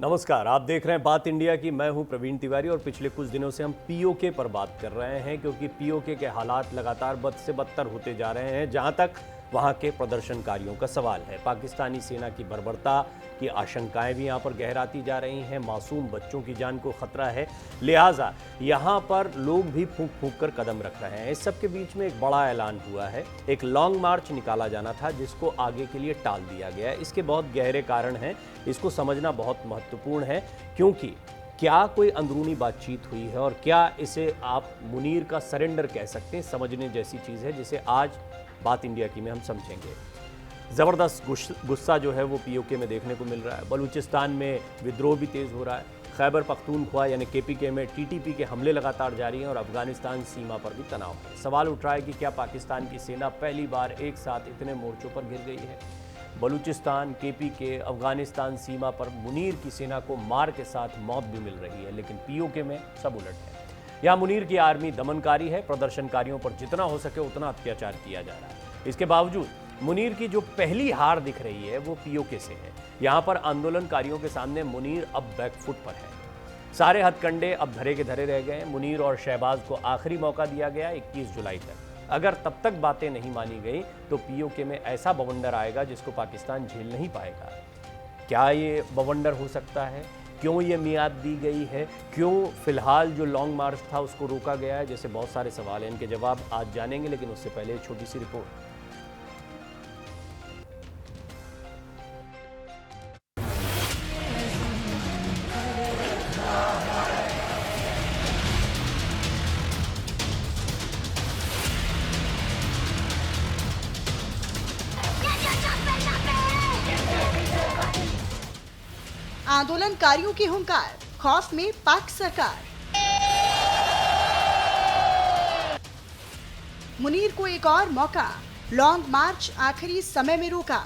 नमस्कार, आप देख रहे हैं बात इंडिया की। मैं हूं प्रवीण तिवारी और पिछले कुछ दिनों से हम पीओके पर बात कर रहे हैं क्योंकि पीओके के हालात लगातार बद से बदतर होते जा रहे हैं। जहां तक वहां के प्रदर्शनकारियों का सवाल है, पाकिस्तानी सेना की बर्बरता की आशंकाएं भी यहां पर गहराती जा रही हैं। मासूम बच्चों की जान को खतरा है, लिहाजा यहां पर लोग भी फूंक फूंक कर कदम रख रहे हैं। इस सब के बीच में एक बड़ा ऐलान हुआ है। एक लॉन्ग मार्च निकाला जाना था जिसको आगे के लिए टाल दिया गया। इसके बहुत गहरे कारण हैं, इसको समझना बहुत महत्वपूर्ण है क्योंकि क्या कोई अंदरूनी बातचीत हुई है और क्या इसे आप मुनीर का सरेंडर कह सकते हैं, समझने जैसी चीज़ है जिसे आज बात इंडिया की में हम समझेंगे। ज़बरदस्त गुस्सा जो है वो पीओके में देखने को मिल रहा है। बलूचिस्तान में विद्रोह भी तेज़ हो रहा है। खैबर पख्तूनख्वा यानी केपीके में टीटीपी के हमले लगातार जारी हैं और अफगानिस्तान सीमा पर भी तनाव है। सवाल उठ रहा है कि क्या पाकिस्तान की सेना पहली बार एक साथ इतने मोर्चों पर घिर गई है। बलूचिस्तान, केपीके, अफगानिस्तान सीमा पर मुनीर की सेना को मार के साथ मौत भी मिल रही है, लेकिन पीओके में सब उलट है। यहाँ मुनीर की आर्मी दमनकारी है, प्रदर्शनकारियों पर जितना हो सके उतना अत्याचार किया जा रहा है। इसके बावजूद मुनीर की जो पहली हार दिख रही है वो पीओके से है। यहाँ पर आंदोलनकारियों के सामने मुनीर अब बैकफुट पर है। सारे हथकंडे अब धरे के धरे रह गए। मुनीर और शहबाज को आखिरी मौका दिया गया 21 जुलाई तक। अगर तब तक बातें नहीं मानी गई तो पीओके में ऐसा बवंडर आएगा जिसको पाकिस्तान झेल नहीं पाएगा। क्या ये बवंडर हो सकता है? क्यों ये मियाद दी गई है? क्यों फिलहाल जो लॉन्ग मार्च था उसको रोका गया है? जैसे बहुत सारे सवाल हैं, इनके जवाब आज जानेंगे, लेकिन उससे पहले एक छोटी सी रिपोर्ट। आंदोलनकारियों की हुंकार, खौफ में पाक सरकार। मुनीर को एक और मौका, लॉन्ग मार्च आखिरी समय में रोका।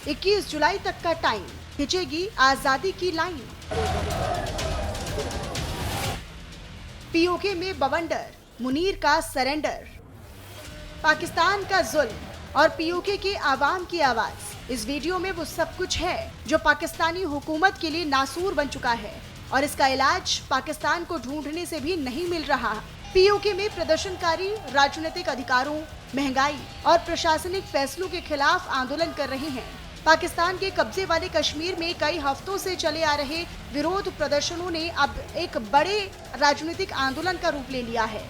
21 जुलाई तक का टाइम, खिंचेगी आजादी की लाइन। पीओके में बवंडर, मुनीर का सरेंडर। पाकिस्तान का जुल्म और पीओके के आवाम की आवाज। इस वीडियो में वो सब कुछ है जो पाकिस्तानी हुकूमत के लिए नासूर बन चुका है और इसका इलाज पाकिस्तान को ढूंढने से भी नहीं मिल रहा। पीओके में प्रदर्शनकारी राजनीतिक अधिकारों, महंगाई और प्रशासनिक फैसलों के खिलाफ आंदोलन कर रहे हैं। पाकिस्तान के कब्जे वाले कश्मीर में कई हफ्तों से चले आ रहे विरोध प्रदर्शनों ने अब एक बड़े राजनीतिक आंदोलन का रूप ले लिया है।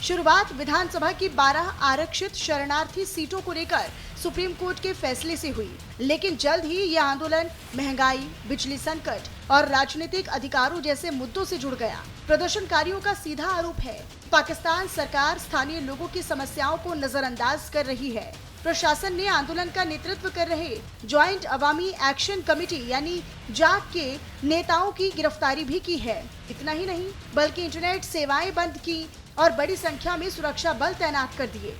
शुरुआत विधानसभा की 12 आरक्षित शरणार्थी सीटों को लेकर सुप्रीम कोर्ट के फैसले से हुई, लेकिन जल्द ही यह आंदोलन महंगाई, बिजली संकट और राजनीतिक अधिकारों जैसे मुद्दों से जुड़ गया। प्रदर्शनकारियों का सीधा आरोप है, पाकिस्तान सरकार स्थानीय लोगों की समस्याओं को नजरअंदाज कर रही है। प्रशासन ने आंदोलन का नेतृत्व कर रहे ज्वाइंट अवामी एक्शन कमेटी यानी जाक के नेताओं की गिरफ्तारी भी की है। इतना ही नहीं बल्कि इंटरनेट सेवाएं बंद की और बड़ी संख्या में सुरक्षा बल तैनात कर दिए।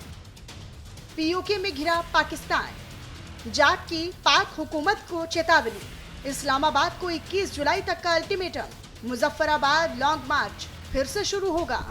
पीओके में घिरा पाकिस्तान, जाक की पाक हुकूमत को चेतावनी। इस्लामाबाद को 21 जुलाई तक का अल्टीमेटम। मुजफ्फराबाद लॉन्ग मार्च फिर से शुरू होगा।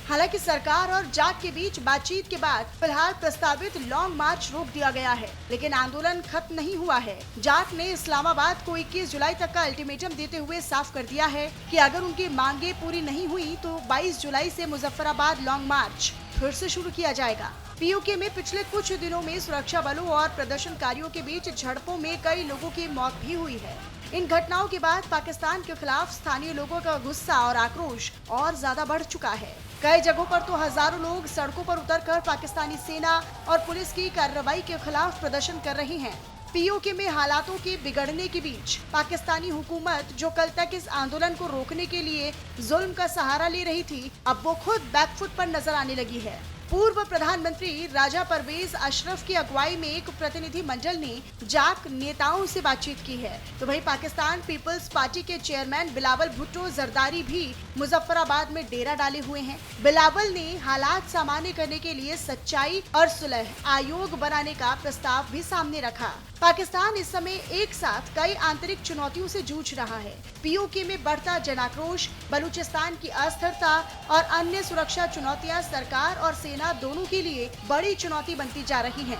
हालांकि सरकार और जाक के बीच बातचीत के बाद फिलहाल प्रस्तावित लॉन्ग मार्च रोक दिया गया है, लेकिन आंदोलन खत्म नहीं हुआ है। जाक ने इस्लामाबाद को 21 जुलाई तक का अल्टीमेटम देते हुए साफ कर दिया है कि अगर उनकी मांगे पूरी नहीं हुई तो 22 जुलाई से मुजफ्फराबाद लॉन्ग मार्च फिर से शुरू किया जाएगा। पीओके में पिछले कुछ दिनों में सुरक्षा बलों और प्रदर्शनकारियों के बीच झड़पों में कई लोगों की मौत भी हुई है। इन घटनाओं के बाद पाकिस्तान के खिलाफ स्थानीय लोगों का गुस्सा और आक्रोश और ज्यादा बढ़ चुका है। कई जगहों पर तो हजारों लोग सड़कों पर उतरकर पाकिस्तानी सेना और पुलिस की कार्रवाई के खिलाफ प्रदर्शन कर रहे हैं। पीओके में हालातों के बिगड़ने के बीच पाकिस्तानी हुकूमत जो कल तक इस आंदोलन को रोकने के लिए जुल्म का सहारा ले रही थी, अब वो खुद बैकफुट पर नजर आने लगी है। पूर्व प्रधानमंत्री राजा परवेज अशरफ की अगुवाई में एक प्रतिनिधि मंडल ने जाक नेताओं से बातचीत की है। तो वहीं पाकिस्तान पीपल्स पार्टी के चेयरमैन बिलावल भुट्टो जरदारी भी मुजफ्फराबाद में डेरा डाले हुए हैं। बिलावल ने हालात सामान्य करने के लिए सच्चाई और सुलह आयोग बनाने का प्रस्ताव भी सामने रखा। पाकिस्तान इस समय एक साथ कई आंतरिक चुनौतियों से जूझ रहा है। पीओके में बढ़ता जनाक्रोश, बलूचिस्तान की अस्थिरता और अन्य सुरक्षा चुनौतियां सरकार और सेना दोनों के लिए बड़ी चुनौती बनती जा रही हैं।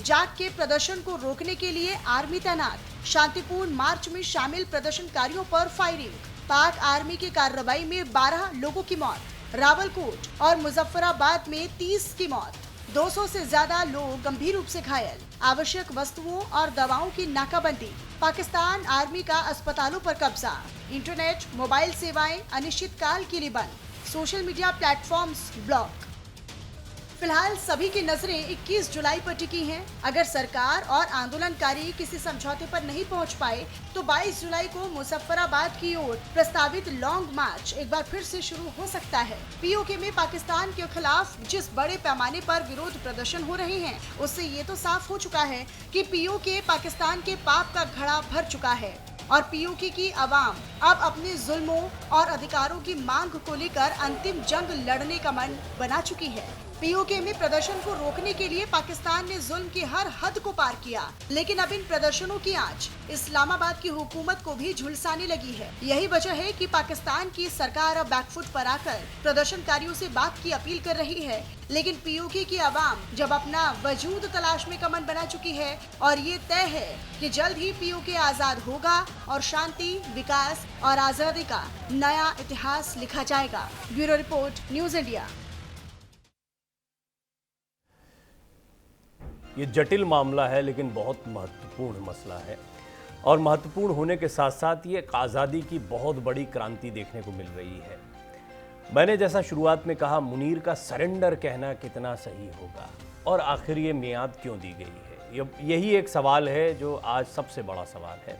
जाक के प्रदर्शन को रोकने के लिए आर्मी तैनात, शांतिपूर्ण मार्च में शामिल प्रदर्शनकारियों पर फायरिंग, पाक आर्मी की कार्रवाई में 12 लोगों की मौत, रावलकोट और मुजफ्फराबाद में 30 की मौत, 200 से ज्यादा लोग गंभीर रूप से घायल, आवश्यक वस्तुओं और दवाओं की नाकाबंदी, पाकिस्तान आर्मी का अस्पतालों पर कब्जा, इंटरनेट मोबाइल सेवाएं अनिश्चितकाल के लिए बंद, सोशल मीडिया प्लेटफॉर्म्स ब्लॉक। फिलहाल सभी की नजरें 21 जुलाई पर टिकी हैं। अगर सरकार और आंदोलनकारी किसी समझौते पर नहीं पहुंच पाए तो 22 जुलाई को मुजफ्फराबाद की ओर प्रस्तावित लॉन्ग मार्च एक बार फिर से शुरू हो सकता है। पीओके में पाकिस्तान के खिलाफ जिस बड़े पैमाने पर विरोध प्रदर्शन हो रहे हैं, उससे ये तो साफ हो चुका है कि पीओके पाकिस्तान के पाप का घड़ा भर चुका है और पीओके की आवाम अब अपने जुल्मों और अधिकारों की मांग को लेकर अंतिम जंग लड़ने का मन बना चुकी है। पीओके में प्रदर्शन को रोकने के लिए पाकिस्तान ने जुल्म की हर हद को पार किया, लेकिन अब इन प्रदर्शनों की आंच इस्लामाबाद की हुकूमत को भी झुलसाने लगी है। यही वजह है कि पाकिस्तान की सरकार अब बैकफुट पर आकर प्रदर्शनकारियों से बात की अपील कर रही है, लेकिन पीओके की आवाम जब अपना वजूद तलाश में कमन बना चुकी है और ये तय है कि जल्द ही पीओके आजाद होगा और शांति, विकास और आजादी का नया इतिहास लिखा जाएगा। Bureau report, news India. ये जटिल मामला है लेकिन बहुत महत्वपूर्ण मसला है और महत्वपूर्ण होने के साथ साथ ये एक आज़ादी की बहुत बड़ी क्रांति देखने को मिल रही है। मैंने जैसा शुरुआत में कहा, मुनीर का सरेंडर कहना कितना सही होगा और आखिर ये मियाद क्यों दी गई है, यही एक सवाल है जो आज सबसे बड़ा सवाल है।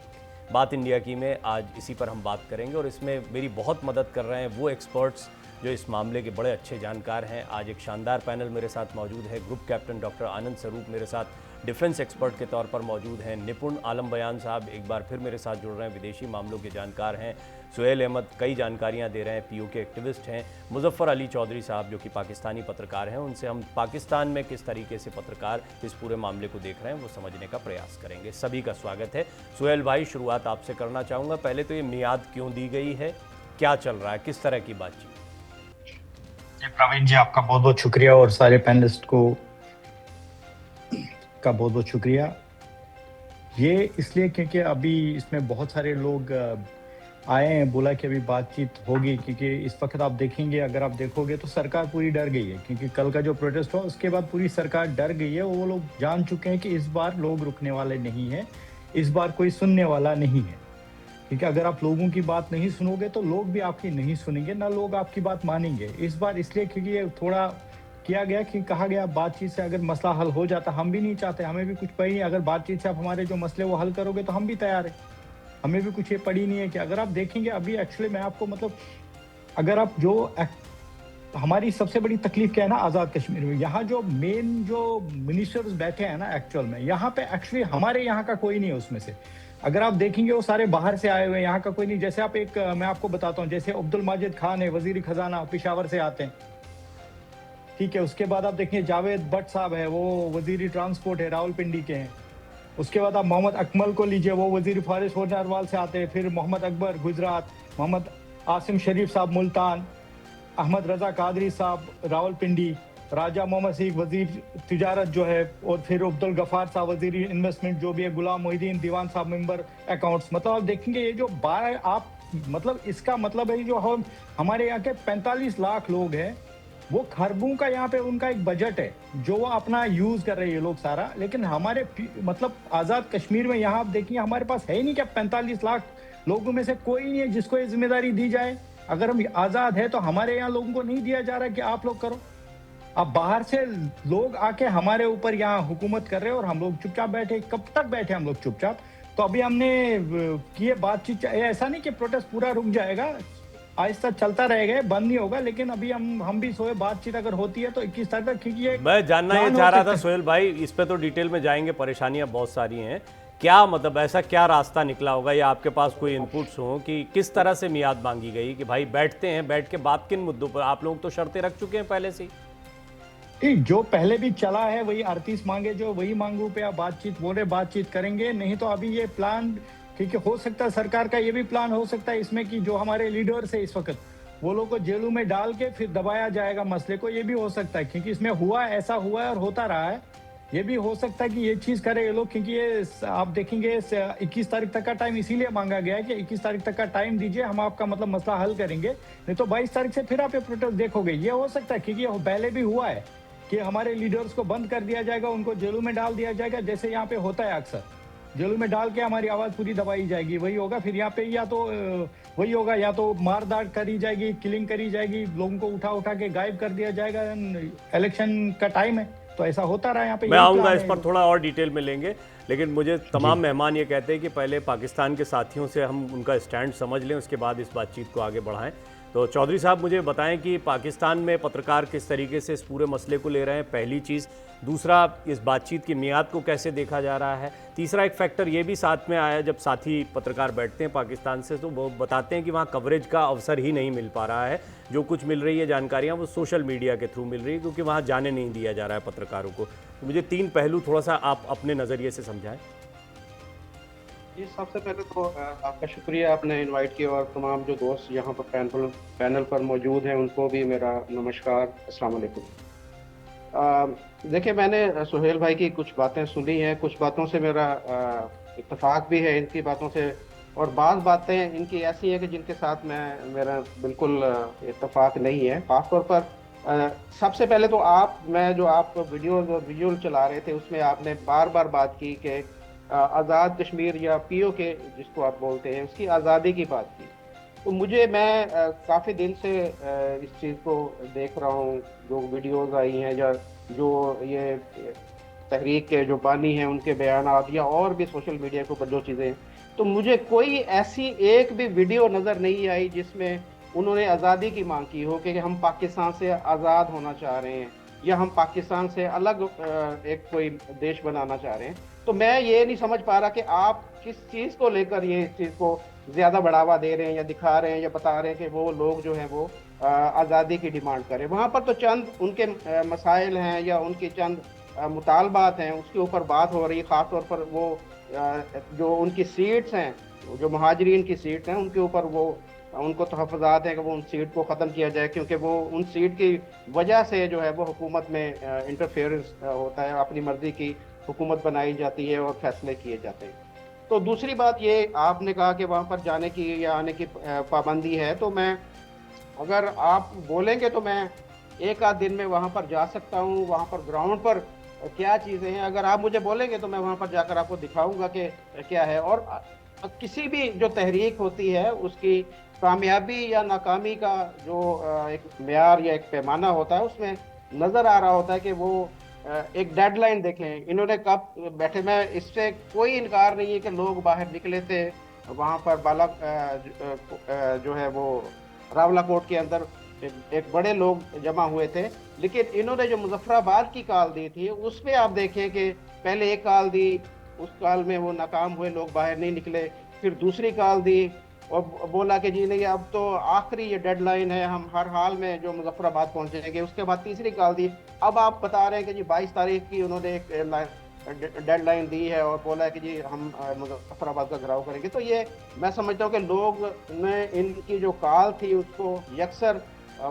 बात इंडिया की में आज इसी पर हम बात करेंगे और इसमें मेरी बहुत मदद कर रहे हैं वो एक्सपर्ट्स जो इस मामले के बड़े अच्छे जानकार हैं। आज एक शानदार पैनल मेरे साथ मौजूद है। ग्रुप कैप्टन डॉक्टर आनंद स्वरूप मेरे साथ डिफेंस एक्सपर्ट के तौर पर मौजूद हैं। निपुण आलम बयान साहब एक बार फिर मेरे साथ जुड़ रहे हैं, विदेशी मामलों के जानकार हैं। सुहेल अहमद कई जानकारियां दे रहे हैं, पीओके एक्टिविस्ट हैं। मुजफ्फर अली चौधरी साहब जो कि पाकिस्तानी पत्रकार हैं, उनसे हम पाकिस्तान में किस तरीके से पत्रकार इस पूरे मामले को देख रहे हैं वो समझने का प्रयास करेंगे। सभी का स्वागत है। सुहेल भाई, शुरुआत आपसे करना चाहूँगा। पहले तो ये मियाद क्यों दी गई है, क्या चल रहा है, किस तरह की बातचीत? प्रवीण जी, आपका बहुत बहुत शुक्रिया और सारे पैनलिस्ट को का बहुत बहुत शुक्रिया। ये इसलिए क्योंकि अभी इसमें बहुत सारे लोग आए हैं, बोला कि अभी बातचीत होगी, क्योंकि इस वक्त आप देखेंगे, अगर आप देखोगे तो सरकार पूरी डर गई है, क्योंकि कल का जो प्रोटेस्ट हुआ उसके बाद पूरी सरकार डर गई है। वो लोग जान चुके हैं कि इस बार लोग रुकने वाले नहीं हैं, इस बार कोई सुनने वाला नहीं है। क्योंकि अगर आप लोगों की बात नहीं सुनोगे तो लोग भी आपकी नहीं सुनेंगे, ना लोग आपकी बात मानेंगे। इस बार इसलिए क्योंकि ये थोड़ा किया गया कि कहा गया बातचीत से अगर मसला हल हो जाता, हम भी नहीं चाहते, हमें भी कुछ पड़ी नहीं, अगर बातचीत से आप हमारे जो मसले वो हल करोगे तो हम भी तैयार है, हमें भी कुछ ये पड़ी नहीं है। कि अगर आप देखेंगे अभी एक्चुअली मैं आपको मतलब अगर आप जो हमारी सबसे बड़ी तकलीफ क्या है ना आज़ाद कश्मीर में, यहाँ जो मेन जो मिनिस्टर्स बैठे हैं ना एक्चुअल में, यहाँ पे एक्चुअली हमारे यहाँ का कोई नहीं है उसमें से। अगर आप देखेंगे वो सारे बाहर से आए हुए हैं, यहाँ का कोई नहीं। जैसे आप एक मैं आपको बताता हूँ, जैसे अब्दुल माजिद खान है, वजीर खजाना, पेशावर से आते हैं, ठीक है। उसके बाद आप देखेंगे जावेद भट्ट साहब है, वो वजीर ट्रांसपोर्ट है, रावलपिंडी के हैं। उसके बाद आप मोहम्मद अकमल को लीजिए, वो वजीर फॉरेस्ट अरवाल से आते हैं। फिर मोहम्मद अकबर गुजरात, मोहम्मद आसिम शरीफ साहब मुल्तान, अहमद रजा कादरी साहब रावलपिंडी, राजा मोहम्मद सिख वजीर तिजारत जो है, और फिर अब्दुल गफार साहब वजीर इन्वेस्टमेंट जो भी है, गुलाम मोहिद्दीन दीवान साहब मेंबर अकाउंट्स। मतलब आप देखेंगे ये जो 12 आप मतलब इसका मतलब है जो हम हमारे यहाँ के 45 लाख लोग हैं, वो खरबों का यहाँ पे उनका एक बजट है जो वो अपना यूज कर रहे हैं ये लोग सारा। लेकिन हमारे मतलब आज़ाद कश्मीर में यहाँ आप देखिए हमारे पास है ही नहीं क्या 45 लाख लोगों में से कोई नहीं है जिसको ये जिम्मेदारी दी जाए। अगर हम आज़ाद है तो हमारे यहाँ लोगों को नहीं दिया जा रहा कि आप लोग करो। अब बाहर से लोग आके हमारे ऊपर यहाँ हुकूमत कर रहे हैं और हम लोग चुपचाप बैठे। कब तक बैठे हम लोग चुपचाप? तो अभी हमने किए बातचीत, ऐसा नहीं कि प्रोटेस्ट पूरा रुक जाएगा, आहिस्ता चलता रहेगा, बंद नहीं होगा। लेकिन अभी हम भी सोए, बातचीत अगर होती है तो 21 तारीख तक, क्योंकि ये मैं जानना ये प्लान चाह हो रहा सकता था है। सोहेल भाई, इस पे तो डिटेल में जाएंगे, परेशानियां बहुत सारी हैं। क्या मतलब ऐसा क्या रास्ता निकला होगा, या आपके पास कोई इनपुट्स हो कि किस तरह से मियाद मांगी गई कि भाई बैठते हैं, बैठ के बात किन मुद्दों पर? आप लोग तो शर्तें रख चुके हैं पहले से ही। ठीक, जो पहले भी चला है वही 38 मांगे, जो वही मांगों पे आप बातचीत बोल रहे, बातचीत करेंगे। नहीं तो अभी ये प्लान, क्योंकि हो सकता है सरकार का ये भी प्लान हो सकता है इसमें कि जो हमारे लीडर्स है इस वक्त, वो लोग को जेलों में डाल के फिर दबाया जाएगा मसले को। ये भी हो सकता है, क्योंकि इसमें हुआ, ऐसा हुआ है और होता रहा है। ये भी हो सकता है कि ये चीज करे ये लोग, क्योंकि ये आप देखेंगे 21 तारीख तक का टाइम इसीलिए मांगा गया है कि 21 तारीख तक का टाइम दीजिए, हम आपका मतलब मसला हल करेंगे। नहीं तो 22 तारीख से फिर आप ये प्रोटेस्ट देखोगे। ये हो सकता है, क्योंकि ये पहले भी हुआ है कि हमारे लीडर्स को बंद कर दिया जाएगा, उनको जेलों में डाल दिया जाएगा, जैसे यहाँ पे होता है अक्सर। जेलों में डाल के हमारी आवाज पूरी दबाई जाएगी, वही होगा। फिर यहाँ पे या तो वही होगा, या तो मार दाट करी जाएगी, किलिंग करी जाएगी, लोगों को उठा उठा के गायब कर दिया जाएगा। इलेक्शन का टाइम है तो ऐसा होता रहा यहाँ पे। मैं यही आऊँगा, प्लान इस है। पर थोड़ा और डिटेल में लेंगे। लेकिन मुझे तमाम मेहमान ये कहते हैं कि पहले पाकिस्तान के साथियों से हम उनका स्टैंड समझ लें, उसके बाद इस बातचीत को आगे बढ़ाएं। तो चौधरी साहब मुझे बताएं कि पाकिस्तान में पत्रकार किस तरीके से इस पूरे मसले को ले रहे हैं, पहली चीज़। दूसरा, इस बातचीत की मियाद को कैसे देखा जा रहा है। तीसरा एक फैक्टर ये भी साथ में आया, जब साथी पत्रकार बैठते हैं पाकिस्तान से तो वो बताते हैं कि वहाँ कवरेज का अवसर ही नहीं मिल पा रहा है। जो कुछ मिल रही है जानकारियाँ वो सोशल मीडिया के थ्रू मिल रही है, क्योंकि वहाँ जाने नहीं दिया जा रहा है पत्रकारों को। तो मुझे तीन पहलू थोड़ा सा आप अपने नज़रिए से समझाएं। जी, सबसे पहले तो आपका शुक्रिया, आपने इनवाइट किया, और तमाम जो दोस्त यहाँ पर पैनल पर मौजूद हैं उनको भी मेरा नमस्कार, अस्सलाम वालेकुम। देखिए, मैंने सोहेल भाई की कुछ बातें सुनी हैं, कुछ बातों से मेरा इत्तेफाक भी है इनकी बातों से, और बाज़ बातें इनकी ऐसी हैं कि जिनके साथ मेरा बिल्कुल इत्तेफाक नहीं है। ख़ासतौर पर सबसे पहले तो आप वीडियोज़ और विजुअल चला रहे थे, उसमें आपने बार बार बात की कि आज़ाद कश्मीर या पीओके जिसको आप बोलते हैं, उसकी आज़ादी की बात की। तो मैं काफ़ी दिन से इस चीज़ को देख रहा हूँ, जो वीडियोज़ आई हैं या जो ये तहरीक के जो बानी हैं उनके बयानात, या और भी सोशल मीडिया के ऊपर जो चीज़ें, तो मुझे कोई ऐसी एक भी वीडियो नज़र नहीं आई जिसमें उन्होंने आज़ादी की मांग की हो कि हम पाकिस्तान से आज़ाद होना चाह रहे हैं या हम पाकिस्तान से अलग एक कोई देश बनाना चाह रहे हैं। तो मैं ये नहीं समझ पा रहा कि आप किस चीज़ को लेकर ये इस चीज़ को ज़्यादा बढ़ावा दे रहे हैं या दिखा रहे हैं या बता रहे हैं कि वो लोग जो हैं वो आज़ादी की डिमांड करें। वहाँ पर तो चंद उनके मसाइल हैं या उनकी चंद मुतालबात हैं, उसके ऊपर बात हो रही है। ख़ास तौर पर वो जो उनकी सीट्स हैं, जो महाजरीन की सीट्स हैं, उनके ऊपर वो उनको तहफ़्फ़ुज़ात हैं कि वो उन सीट को ख़त्म किया जाए, क्योंकि वो उन सीट की वजह से जो है वो हुकूमत में इंटरफेरेंस होता है, अपनी मर्ज़ी की हुकूमत बनाई जाती है और फैसले किए जाते हैं। तो दूसरी बात ये, आपने कहा कि वहाँ पर जाने की या आने की पाबंदी है, तो मैं, अगर आप बोलेंगे तो मैं एक आध दिन में वहाँ पर जा सकता हूँ। वहाँ पर ग्राउंड पर क्या चीज़ें हैं, अगर आप मुझे बोलेंगे तो मैं वहाँ पर जाकर आपको दिखाऊंगा कि क्या है। और किसी भी जो तहरीक होती है उसकी कामयाबी या नाकामी का जो एक मेयार या एक पैमाना होता है, उसमें नज़र आ रहा होता है कि वो एक डेडलाइन देखें इन्होंने कब बैठे। मैं इससे कोई इनकार नहीं है कि लोग बाहर निकले थे, वहाँ पर जो है वो रावलाकोट के अंदर एक बड़े लोग जमा हुए थे, लेकिन इन्होंने जो मुजफ्फराबाद की कॉल दी थी उसमें आप देखें कि पहले एक कॉल दी, उस कॉल में वो नाकाम हुए, लोग बाहर नहीं निकले। फिर दूसरी कॉल दी और बोला कि जी नहीं, अब तो आखिरी ये डेडलाइन है, हम हर हाल में जो मुजफ्फराबाद पहुंचेंगे। उसके बाद तीसरी कॉल दी, अब आप बता रहे हैं कि जी 22 तारीख की उन्होंने एक डेडलाइन दी है और बोला है कि जी हम मुजफ्फराबाद का घेराव करेंगे। तो ये मैं समझता हूँ कि लोग ने इनकी जो कॉल थी उसको यकसर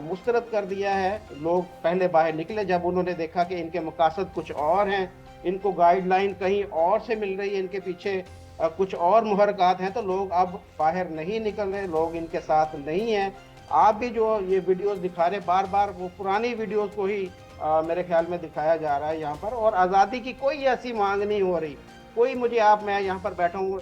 मुस्तरद कर दिया है। लोग पहले बाहर निकले जब उन्होंने देखा कि इनके मकासद कुछ और हैं, इनको गाइडलाइन कहीं और से मिल रही है, इनके पीछे कुछ और मुहरकात हैं, तो लोग अब बाहर नहीं निकल रहे, लोग इनके साथ नहीं हैं। आप भी जो ये वीडियोस दिखा रहे, बार बार वो पुरानी वीडियोस को ही मेरे ख्याल में दिखाया जा रहा है यहाँ पर, और आज़ादी की कोई ऐसी मांग नहीं हो रही। कोई मुझे, मैं यहाँ पर बैठा हूँ,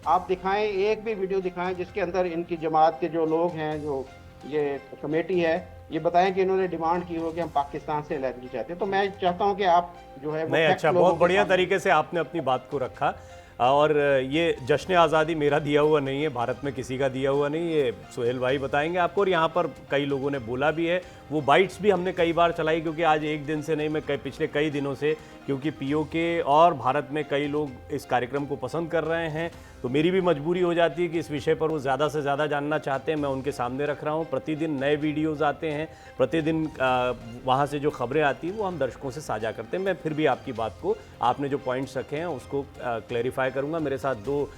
आप दिखाएं, एक भी वीडियो दिखाएं जिसके अंदर इनकी जमात के जो लोग हैं, जो ये कमेटी है, ये बताएं कि इन्होंने डिमांड की हो कि हम पाकिस्तान से अलग चाहते हैं। तो मैं चाहता हूं कि आप जो है नहीं, अच्छा, बहुत बढ़िया तरीके से आपने अपनी बात को रखा। और ये जश्न आज़ादी मेरा दिया हुआ नहीं है, भारत में किसी का दिया हुआ नहीं, ये सोहेल भाई बताएंगे आपको। और यहाँ पर कई लोगों ने बोला भी है, वो बाइट्स भी हमने कई बार चलाई, क्योंकि आज एक दिन से नहीं, मैं पिछले कई दिनों से, क्योंकि पीओके और भारत में कई लोग इस कार्यक्रम को पसंद कर रहे हैं, तो मेरी भी मजबूरी हो जाती है कि इस विषय पर वो ज़्यादा से ज़्यादा जानना चाहते हैं, मैं उनके सामने रख रहा हूँ। प्रतिदिन नए वीडियोज़ आते हैं, प्रतिदिन वहाँ से जो खबरें आती हैं वो हम दर्शकों से साझा करते हैं। मैं फिर भी आपकी बात को, आपने जो पॉइंट्स रखे हैं उसको क्लैरिफाई करूंगा। मेरे साथ दो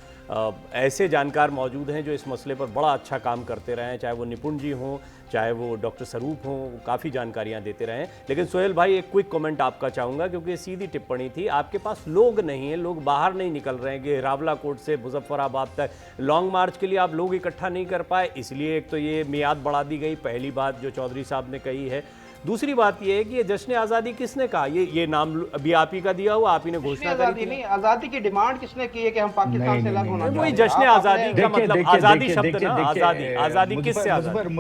ऐसे जानकार मौजूद हैं जो इस मसले पर बड़ा अच्छा काम करते रहे हैं, चाहे वो निपुण जी हों, चाहे वो डॉक्टर स्वरूप हों, वो काफ़ी जानकारियां देते रहे हैं। लेकिन सोहेल भाई, एक क्विक कमेंट आपका चाहूँगा, क्योंकि ये सीधी टिप्पणी थी। आपके पास लोग नहीं हैं, लोग बाहर नहीं निकल रहे हैं कि रावला कोट से मुजफ्फराबाद तक लॉन्ग मार्च के लिए आप लोग इकट्ठा नहीं कर पाए, इसलिए एक तो ये मियाद बढ़ा दी गई, पहली बात जो चौधरी साहब ने कही है। दूसरी बात यह है कि ये जश्न आज़ादी किसने कहा? ये नाम अभी आप ही का दिया हुआ, आप ही ने घोषणा करी थी। नहीं, आजादी की डिमांड किसने की है कि हम पाकिस्तान से अलग होना चाहते हैं? वही जश्न आज़ादी का मतलब, आज़ादी शब्द ना, आज़ादी किससे? आज़ादी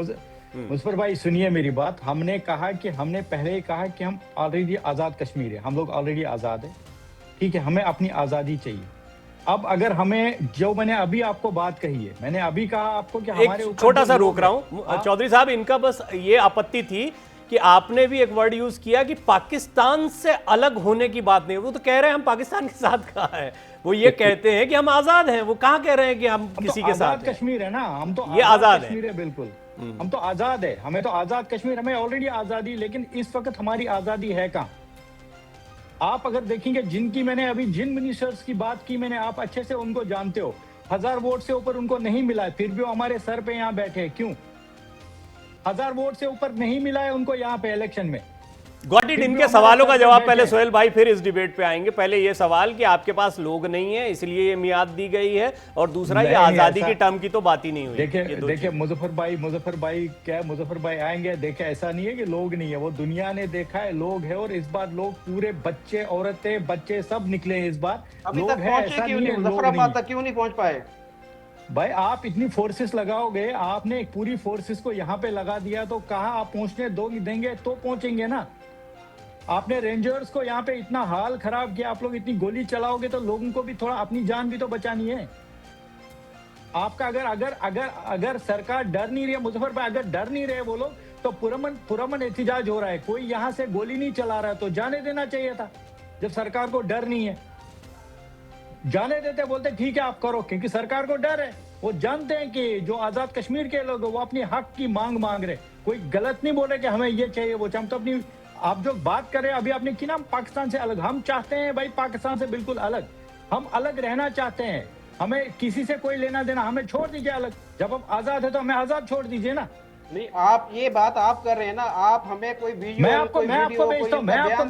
मुजफ्फर भाई सुनिए मेरी बात। हमने कहा कि हमने पहले ही कहा कि हम ऑलरेडी आज़ाद कश्मीर है, हम लोग ऑलरेडी आज़ाद है, ठीक है, हमें अपनी आज़ादी चाहिए। अब अगर हमें, जो मैंने अभी आपको बात कही है, मैंने अभी कहा आपको कि हमारे एक छोटा सा रोक रहा हूँ चौधरी साहब, इनका बस ये आपत्ति थी कि आपने भी एक वर्ड यूज किया कि पाकिस्तान से अलग होने की बात नहीं। वो तो कह रहे हैं हम पाकिस्तान के साथ कहा है, वो ये कहते हैं कि हम आजाद हैं, वो कहाँ कह रहे हैं कि हम किसी के साथ कश्मीर है ना, हम तो ये आजाद कश्मीर है, बिल्कुल हम तो आजाद है, हमें तो आजाद कश्मीर, हमें ऑलरेडी आजादी। लेकिन इस वक्त हमारी आजादी है कहाँ? आप अगर देखेंगे, जिनकी मैंने अभी जिन मिनिस्टर्स की बात की मैंने, आप अच्छे से उनको जानते हो, 1000 वोट से ऊपर उनको नहीं मिला है, फिर भी वो हमारे सर पे यहाँ बैठे हैं। क्यों 1000 वोट से ऊपर नहीं मिला है उनको यहाँ पे इलेक्शन में? Got it. इनके सवालों का जवाब पहले सोहेल भाई, फिर इस डिबेट पे आएंगे। पहले ये सवाल कि आपके पास लोग नहीं है इसलिए ये मियाद दी गई है, और दूसरा ये आजादी की टर्म की तो बात ही नहीं हुई। देखिए मुजफ्फर भाई क्या, मुजफ्फर भाई आएंगे, देखे ऐसा नहीं है कि लोग नहीं है, वो दुनिया ने देखा है लोग है, और इस बार लोग पूरे बच्चे, औरतें, बच्चे सब निकले हैं इस बार। लोग है, ऐसा नहीं है मुजफ्फराबाद तक क्यों नहीं पहुंच पाए? भाई आप इतनी फोर्सेस लगाओगे, आपने एक पूरी फोर्सेस को यहाँ पे लगा दिया, तो कहाँ आप पहुंचने देंगे? तो पहुंचेंगे ना। आपने रेंजर्स को यहाँ पे इतना हाल खराब किया, आप लोग इतनी गोली चलाओगे तो लोगों को भी थोड़ा अपनी जान भी तो बचानी है। आपका अगर सरकार डर नहीं रही है, मुजफ्फर भाई अगर डर नहीं रहे वो लोग, तो पुरमन एहतिजाज हो रहा है, कोई यहाँ से गोली नहीं चला रहा है, तो जाने देना चाहिए था। जब सरकार को डर नहीं है, जाने देते, बोलते ठीक है आप करो, क्योंकि सरकार को डर है। वो जानते हैं कि जो आजाद कश्मीर के लोग वो अपनी हक की मांग रहे, कोई गलत नहीं बोल रहे कि हमें ये चाहिए वो चाहिए। हम तो अपनी, आप जो बात कर रहे हैं अभी आपने की ना, पाकिस्तान से अलग, हम चाहते हैं भाई पाकिस्तान से बिल्कुल अलग, हम अलग रहना चाहते हैं, हमें किसी से कोई लेना देना, हमें छोड़ दीजिए अलग। जब हम आजाद है तो हमें आजाद छोड़ दीजिए ना। नहीं, आप ये बात आप कर रहे हैं ना, आप हमें कोई वीडियो, मैं आपको भेजता हूं,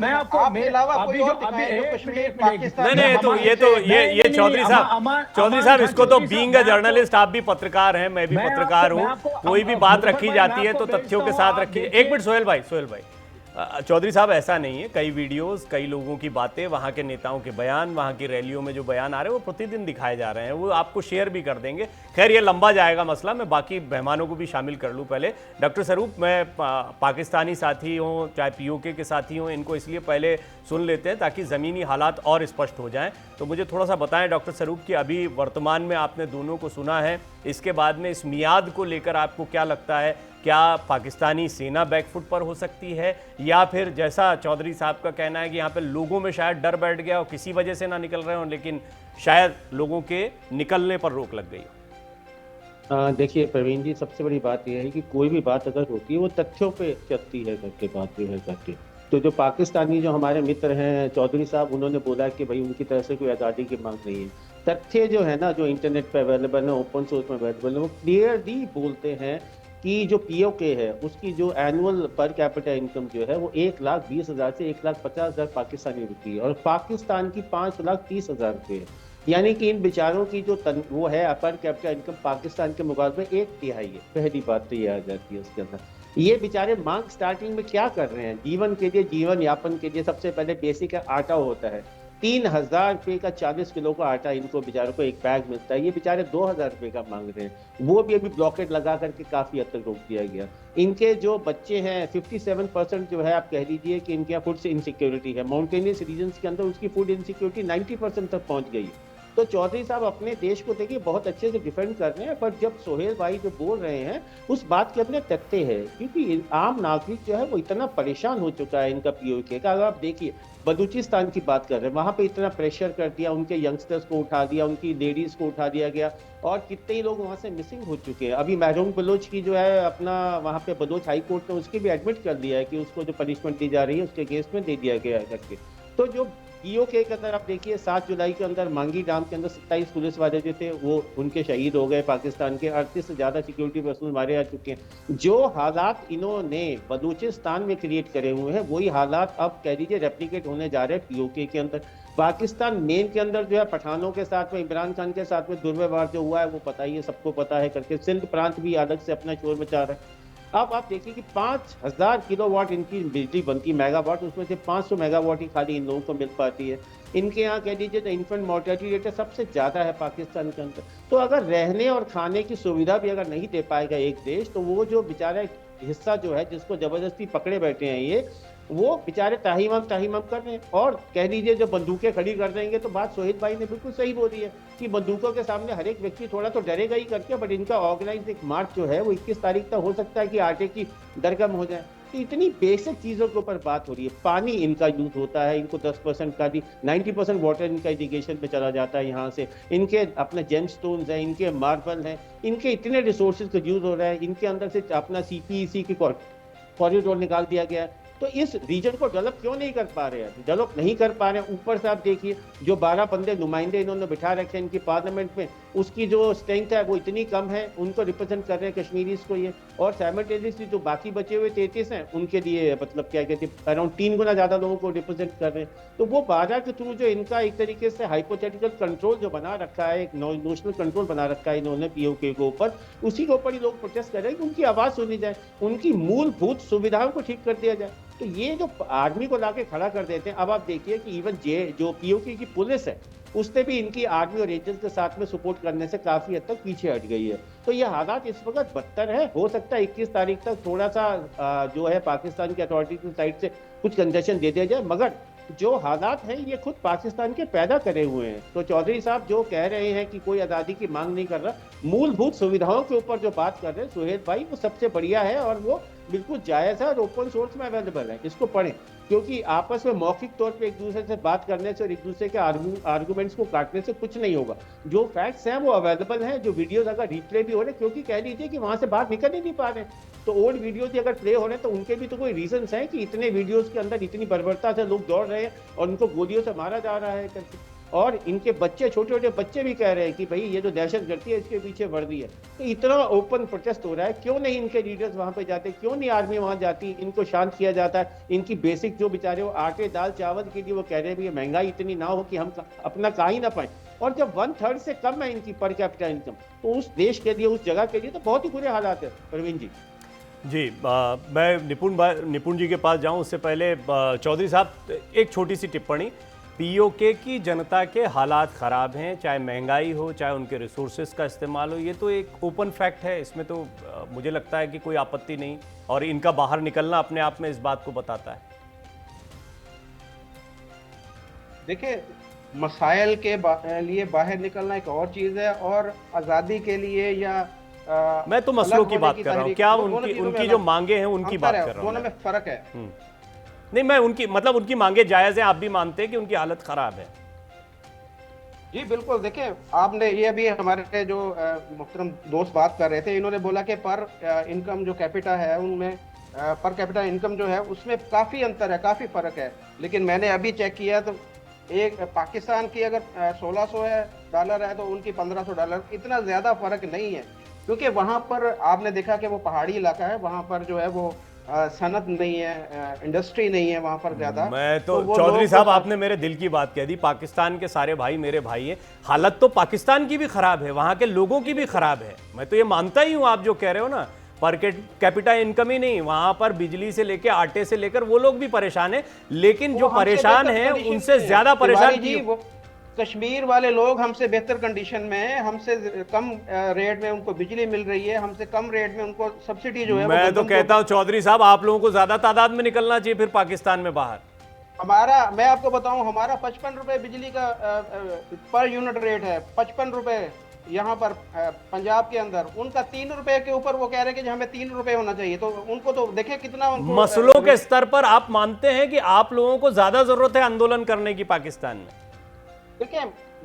आपके अलावा कोई और दिखाएं जो कश्मीर पाकिस्तान। नहीं, तो ये चौधरी साहब, इसको तो बीइंग अ जर्नलिस्ट, आप भी पत्रकार हैं, मैं भी पत्रकार हूं, कोई भी बात रखी जाती है तो तथ्यों के साथ रखी। एक मिनट सोहेल भाई, चौधरी साहब ऐसा नहीं है, कई वीडियोस, कई लोगों की बातें, वहाँ के नेताओं के बयान, वहाँ की रैलियों में जो बयान आ रहे हैं वो प्रतिदिन दिखाए जा रहे हैं, वो आपको शेयर भी कर देंगे। खैर ये लंबा जाएगा मसला, मैं बाकी मेहमानों को भी शामिल कर लूँ। पहले डॉक्टर स्वरूप, मैं पाकिस्तानी साथी हों चाहे पीओके के साथी हों, इनको इसलिए पहले सुन लेते हैं ताकि ज़मीनी हालात और स्पष्ट हो जाएँ। तो मुझे थोड़ा सा बताएं डॉक्टर स्वरूप कि अभी वर्तमान में आपने दोनों को सुना है, इसके बाद में इस मियाद को लेकर आपको क्या लगता है? क्या पाकिस्तानी सेना बैकफुट पर हो सकती है, या फिर जैसा चौधरी साहब का कहना है कि यहाँ पे लोगों में शायद डर बैठ गया और किसी वजह से ना निकल रहे हो, लेकिन शायद लोगों के निकलने पर रोक लग गई हो? देखिए प्रवीण जी, सबसे बड़ी बात यह है कि कोई भी बात अगर होती है वो तथ्यों पे चलती है करके बात जो है करके। तो जो पाकिस्तानी जो हमारे मित्र हैं चौधरी साहब, उन्होंने बोला कि भाई उनकी तरफ से कोई आज़ादी की मांग नहीं है। तथ्य जो है ना, जो इंटरनेट पे अवेलेबल है, ओपन सोर्स में अवेलेबल है, वो क्लियरली बोलते हैं कि जो पीओके है उसकी जो एनुअल पर कैपिटा इनकम जो है वो 1,20,000 से 1,50,000 पाकिस्तानी रुपये और पाकिस्तान की 5,30,000 रुपये है। यानी कि इन बेचारों की जो वो है पर कैपिटा इनकम पाकिस्तान के मुकाबले 1/3 है। पहली बात तो ये आ जाती है उसके अंदर। ये बेचारे मांग स्टार्टिंग में क्या कर रहे हैं? जीवन के लिए, जीवन यापन के लिए सबसे पहले बेसिक आटा होता है। 3,000 रुपये का 40 किलो का आटा इनको बेचारों को एक बैग मिलता है, ये बेचारे 2,000 रुपये का मांग रहे हैं। वो भी अभी ब्लॉकेट लगा करके काफ़ी हद तक रोक दिया गया। इनके जो बच्चे हैं 57% जो है, आप कह लीजिए कि इनके यहाँ फूड से इनसिक्योरिटी है। माउंटेनियस रीजन्स के अंदर उसकी फूड इनसिक्योरिटी 90% तक पहुँच गई। तो चौधरी साहब अपने देश को देखिए बहुत अच्छे से डिफेंड कर रहे हैं, पर जब सोहेल भाई जो बोल रहे हैं उस बात के अपने तथ्य है, क्योंकि आम नागरिक जो है वो इतना परेशान हो चुका है इनका पीओके का। अगर आप देखिए बलूचिस्तान की बात कर रहे हैं, वहां पे इतना प्रेशर कर दिया, उनके यंगस्टर्स को उठा दिया, उनकी लेडीज को उठा दिया गया, और कितने ही लोग वहां से मिसिंग हो चुके हैं। अभी महरूम बलोच की जो है अपना वहां पे बलोच हाई कोर्ट ने उसकी भी एडमिट कर दिया है कि उसको जो पनिशमेंट दी जा रही है उसके केस में दे दिया गया है करके। तो जो पीओके के अंदर आप देखिए 7 जुलाई के अंदर मांगी डैम के अंदर 27 पुलिस वाले जो थे वो उनके शहीद हो गए, पाकिस्तान के 38 से ज्यादा सिक्योरिटी पर्सनल मारे जा चुके हैं। जो हालात इन्होंने बलूचिस्तान में क्रिएट करे हुए हैं वही हालात अब कह लीजिए रेप्लिकेट होने जा रहे हैं पीओके के अंदर। पाकिस्तान मेन के अंदर जो है पठानों के साथ में, इमरान खान के साथ में दुर्व्यवहार जो हुआ है वो पता ही है, सबको पता है करके। सिंध प्रांत भी अलग से अपना शोर मचा रहा है। अब आप देखिए कि 5000 किलोवाट इनकी बिजली बनती, मेगावाट, उसमें से 500 मेगावाट ही खाली इन लोगों को मिल पाती है। इनके यहाँ कह लीजिए तो इन्फेंट मोर्टेलिटी रेट सबसे ज्यादा है पाकिस्तान के अंदर। तो अगर रहने और खाने की सुविधा भी अगर नहीं दे पाएगा एक देश, तो वो जो बेचारा हिस्सा जो है जिसको जबरदस्ती पकड़े बैठे हैं ये, वो बेचारे ताहिमम कर रहे हैं। और कह लीजिए जो बंदूकें खड़ी कर देंगे, तो बात सोहेल भाई ने बिल्कुल सही बोली है कि बंदूकों के सामने हर एक व्यक्ति थोड़ा तो डरेगा ही करके, बट इनका ऑर्गेनाइज एक मार्च जो है वो 21 तारीख तक हो सकता है कि आटे की दरगम हो जाए। तो इतनी बेसिक चीजों के ऊपर बात हो रही है। पानी इनका यूज होता है, इनको 10% का भी 90% वाटर इनका इरिगेशन पे चला जाता है यहाँ से। इनके अपने जेमस्टोन्स हैं, इनके मार्बल हैं, इनके इतने रिसोर्सेज का यूज हो रहा है। इनके अंदर से अपना CPEC की कॉरिडोर निकाल दिया गया है। तो इस रीजन को डेवलप क्यों नहीं कर पा रहे हैं? डेवलप नहीं कर पा रहे हैं। ऊपर से आप देखिए जो 12 बंदे नुमाइंदे इन्होंने बिठा रखे हैं इनकी पार्लियामेंट में, उसकी जो स्ट्रेंथ है वो इतनी कम है, उनको रिप्रेजेंट कर रहे हैं कश्मीरीज को ये। और साइमल्टेनियसली जो बाकी बचे हुए 33 हैं उनके लिए मतलब क्या कहते हैं अराउंड 3 गुना ज्यादा लोगों को रिप्रेजेंट कर रहे हैं। तो वो 12 के थ्रू जो इनका एक तरीके से हाइपोथेटिकल कंट्रोल जो बना रखा है, एक नोशनल कंट्रोल बना रखा है इन्होंने पीओके के ऊपर, उसी के ऊपर ही लोग प्रोटेस्ट कर रहे हैं कि उनकी आवाज सुनी जाए, उनकी मूलभूत सुविधाओं को ठीक कर दिया जाए। तो ये जो आर्मी को लाके खड़ा कर देते हैं, अब आप देखिए कि इवन जो पीओके की पुलिस है उसने भी इनकी आर्मी और एजेंट्स के साथ में सपोर्ट करने से काफी हद तक पीछे हट गई है। तो ये हालात इस वक्त बदतर है। हो सकता है 21 तारीख तक थोड़ा सा जो है पाकिस्तान की अथॉरिटी की साइड से कुछ कंसेशन दे दिया जाए, मगर जो हालात हैं ये खुद पाकिस्तान के पैदा करे हुए हैं। तो चौधरी साहब जो कह रहे हैं कि कोई आज़ादी की मांग नहीं कर रहा, मूलभूत सुविधाओं के ऊपर जो बात कर रहे हैं सोहेल भाई, वो सबसे बढ़िया है और वो बिल्कुल जायज़ है और ओपन सोर्स में अवेलेबल है। इसको पढ़ें, क्योंकि आपस में मौखिक तौर पे एक दूसरे से बात करने से और एक दूसरे के आर्गूमेंट्स को काटने से कुछ नहीं होगा। जो फैक्ट्स हैं वो अवेलेबल हैं, जो वीडियोस अगर रिप्ले भी हो रहे, क्योंकि कह लीजिए कि वहां से बाहर निकल ही नहीं पा रहे, तो ओल्ड वीडियोस भी अगर प्ले हो रहे हैं तो उनके भी तो कोई रीजंस हैं कि इतने वीडियोस के अंदर इतनी बर्बरता से लोग दौड़ रहे हैं और उनको गोलियों से मारा जा रहा है करके। और इनके बच्चे, छोटे छोटे बच्चे भी कह रहे हैं कि भाई ये जो दहशतगर्दी है इसके पीछे वर्दी है। तो इतना ओपन प्रोटेस्ट हो रहा है, क्यों नहीं इनके लीडर्स वहां पे जाते, क्यों नहीं आर्मी वहां जाती, इनको शांत किया जाता है। इनकी बेसिक जो बेचारे वो आटे दाल चावल के लिए वो कह रहे हैं भी महंगाई इतनी ना हो कि हम अपना खा ही ना पाए, और जब 1/3 से कम है इनकी पर कैपिटा इनकम, तो उस देश के लिए, उस जगह के लिए तो बहुत ही बुरे हालात है। प्रवीण जी मैं निपुण जी के पास जाऊं उससे पहले चौधरी साहब एक छोटी सी टिप्पणी। पीओके की जनता के हालात ख़राब हैं, चाहे महंगाई हो, चाहे उनके रिसोर्सेज का इस्तेमाल हो, ये तो एक ओपन फैक्ट है। इसमें तो मुझे लगता है कि कोई आपत्ति नहीं, और इनका बाहर निकलना अपने आप में इस बात को बताता है। देखिए, मसाइल के लिए बाहर निकलना एक और चीज़ है, और आज़ादी के लिए या मैं तो मसलों की बात कर रहा हूँ, क्या उनकी जो मांगे हैं उनकी बात कर रहा हूँ। दोनों में फर्क है। नहीं, मैं उनकी मांगे जायज हैं, आप भी मानते हैं कि उनकी हालत खराब है। जी बिल्कुल। देखिए, आपने ये अभी हमारे जो मोहतरम दोस्त बात कर रहे थे, इन्होंने बोला कि पर इनकम जो कैपिटा है उनमें पर कैपिटा इनकम जो है उसमें काफ़ी अंतर है, काफ़ी फ़र्क है। लेकिन मैंने अभी चेक किया तो एक पाकिस्तान की अगर $1600 है तो उनकी $1500, इतना ज़्यादा फ़र्क नहीं है। क्योंकि वहाँ पर आपने देखा कि वो पहाड़ी इलाका है, वहाँ पर जो है वो सनत नहीं है, इंडस्ट्री नहीं है वहाँ पर ज़्यादा। मैं तो चौधरी साहब आपने मेरे दिल की बात कह दी। पाकिस्तान के सारे भाई मेरे भाई हैं, हालत तो पाकिस्तान की भी खराब है, वहाँ के लोगों की भी खराब है। मैं तो ये मानता ही हूँ, आप जो कह रहे हो ना, पर कैपिटा इनकम ही नहीं, वहाँ पर बिजली से लेकर आटे से लेकर वो लोग भी परेशान हैं। लेकिन जो परेशान हैं उनसे ज्यादा परेशान कश्मीर वाले लोग हमसे बेहतर कंडीशन में है, हमसे कम रेट में उनको बिजली मिल रही है, हमसे कम रेट में उनको सब्सिडी जो है। मैं तो कहता हूं चौधरी साहब, आप लोगों को ज्यादा तादाद में निकलना चाहिए फिर पाकिस्तान में बाहर। मैं आपको बताऊं, हमारा 55 रुपए बिजली का पर यूनिट रेट है, 55 रुपए यहाँ पर पंजाब के अंदर। उनका 3 रुपए के ऊपर वो कह रहे हैं कि हमें 3 रुपए होना चाहिए। तो उनको तो देखे कितना उनको मसलों के स्तर पर आप मानते हैं कि आप लोगों को ज्यादा जरूरत है आंदोलन करने की पाकिस्तान में? देखिए,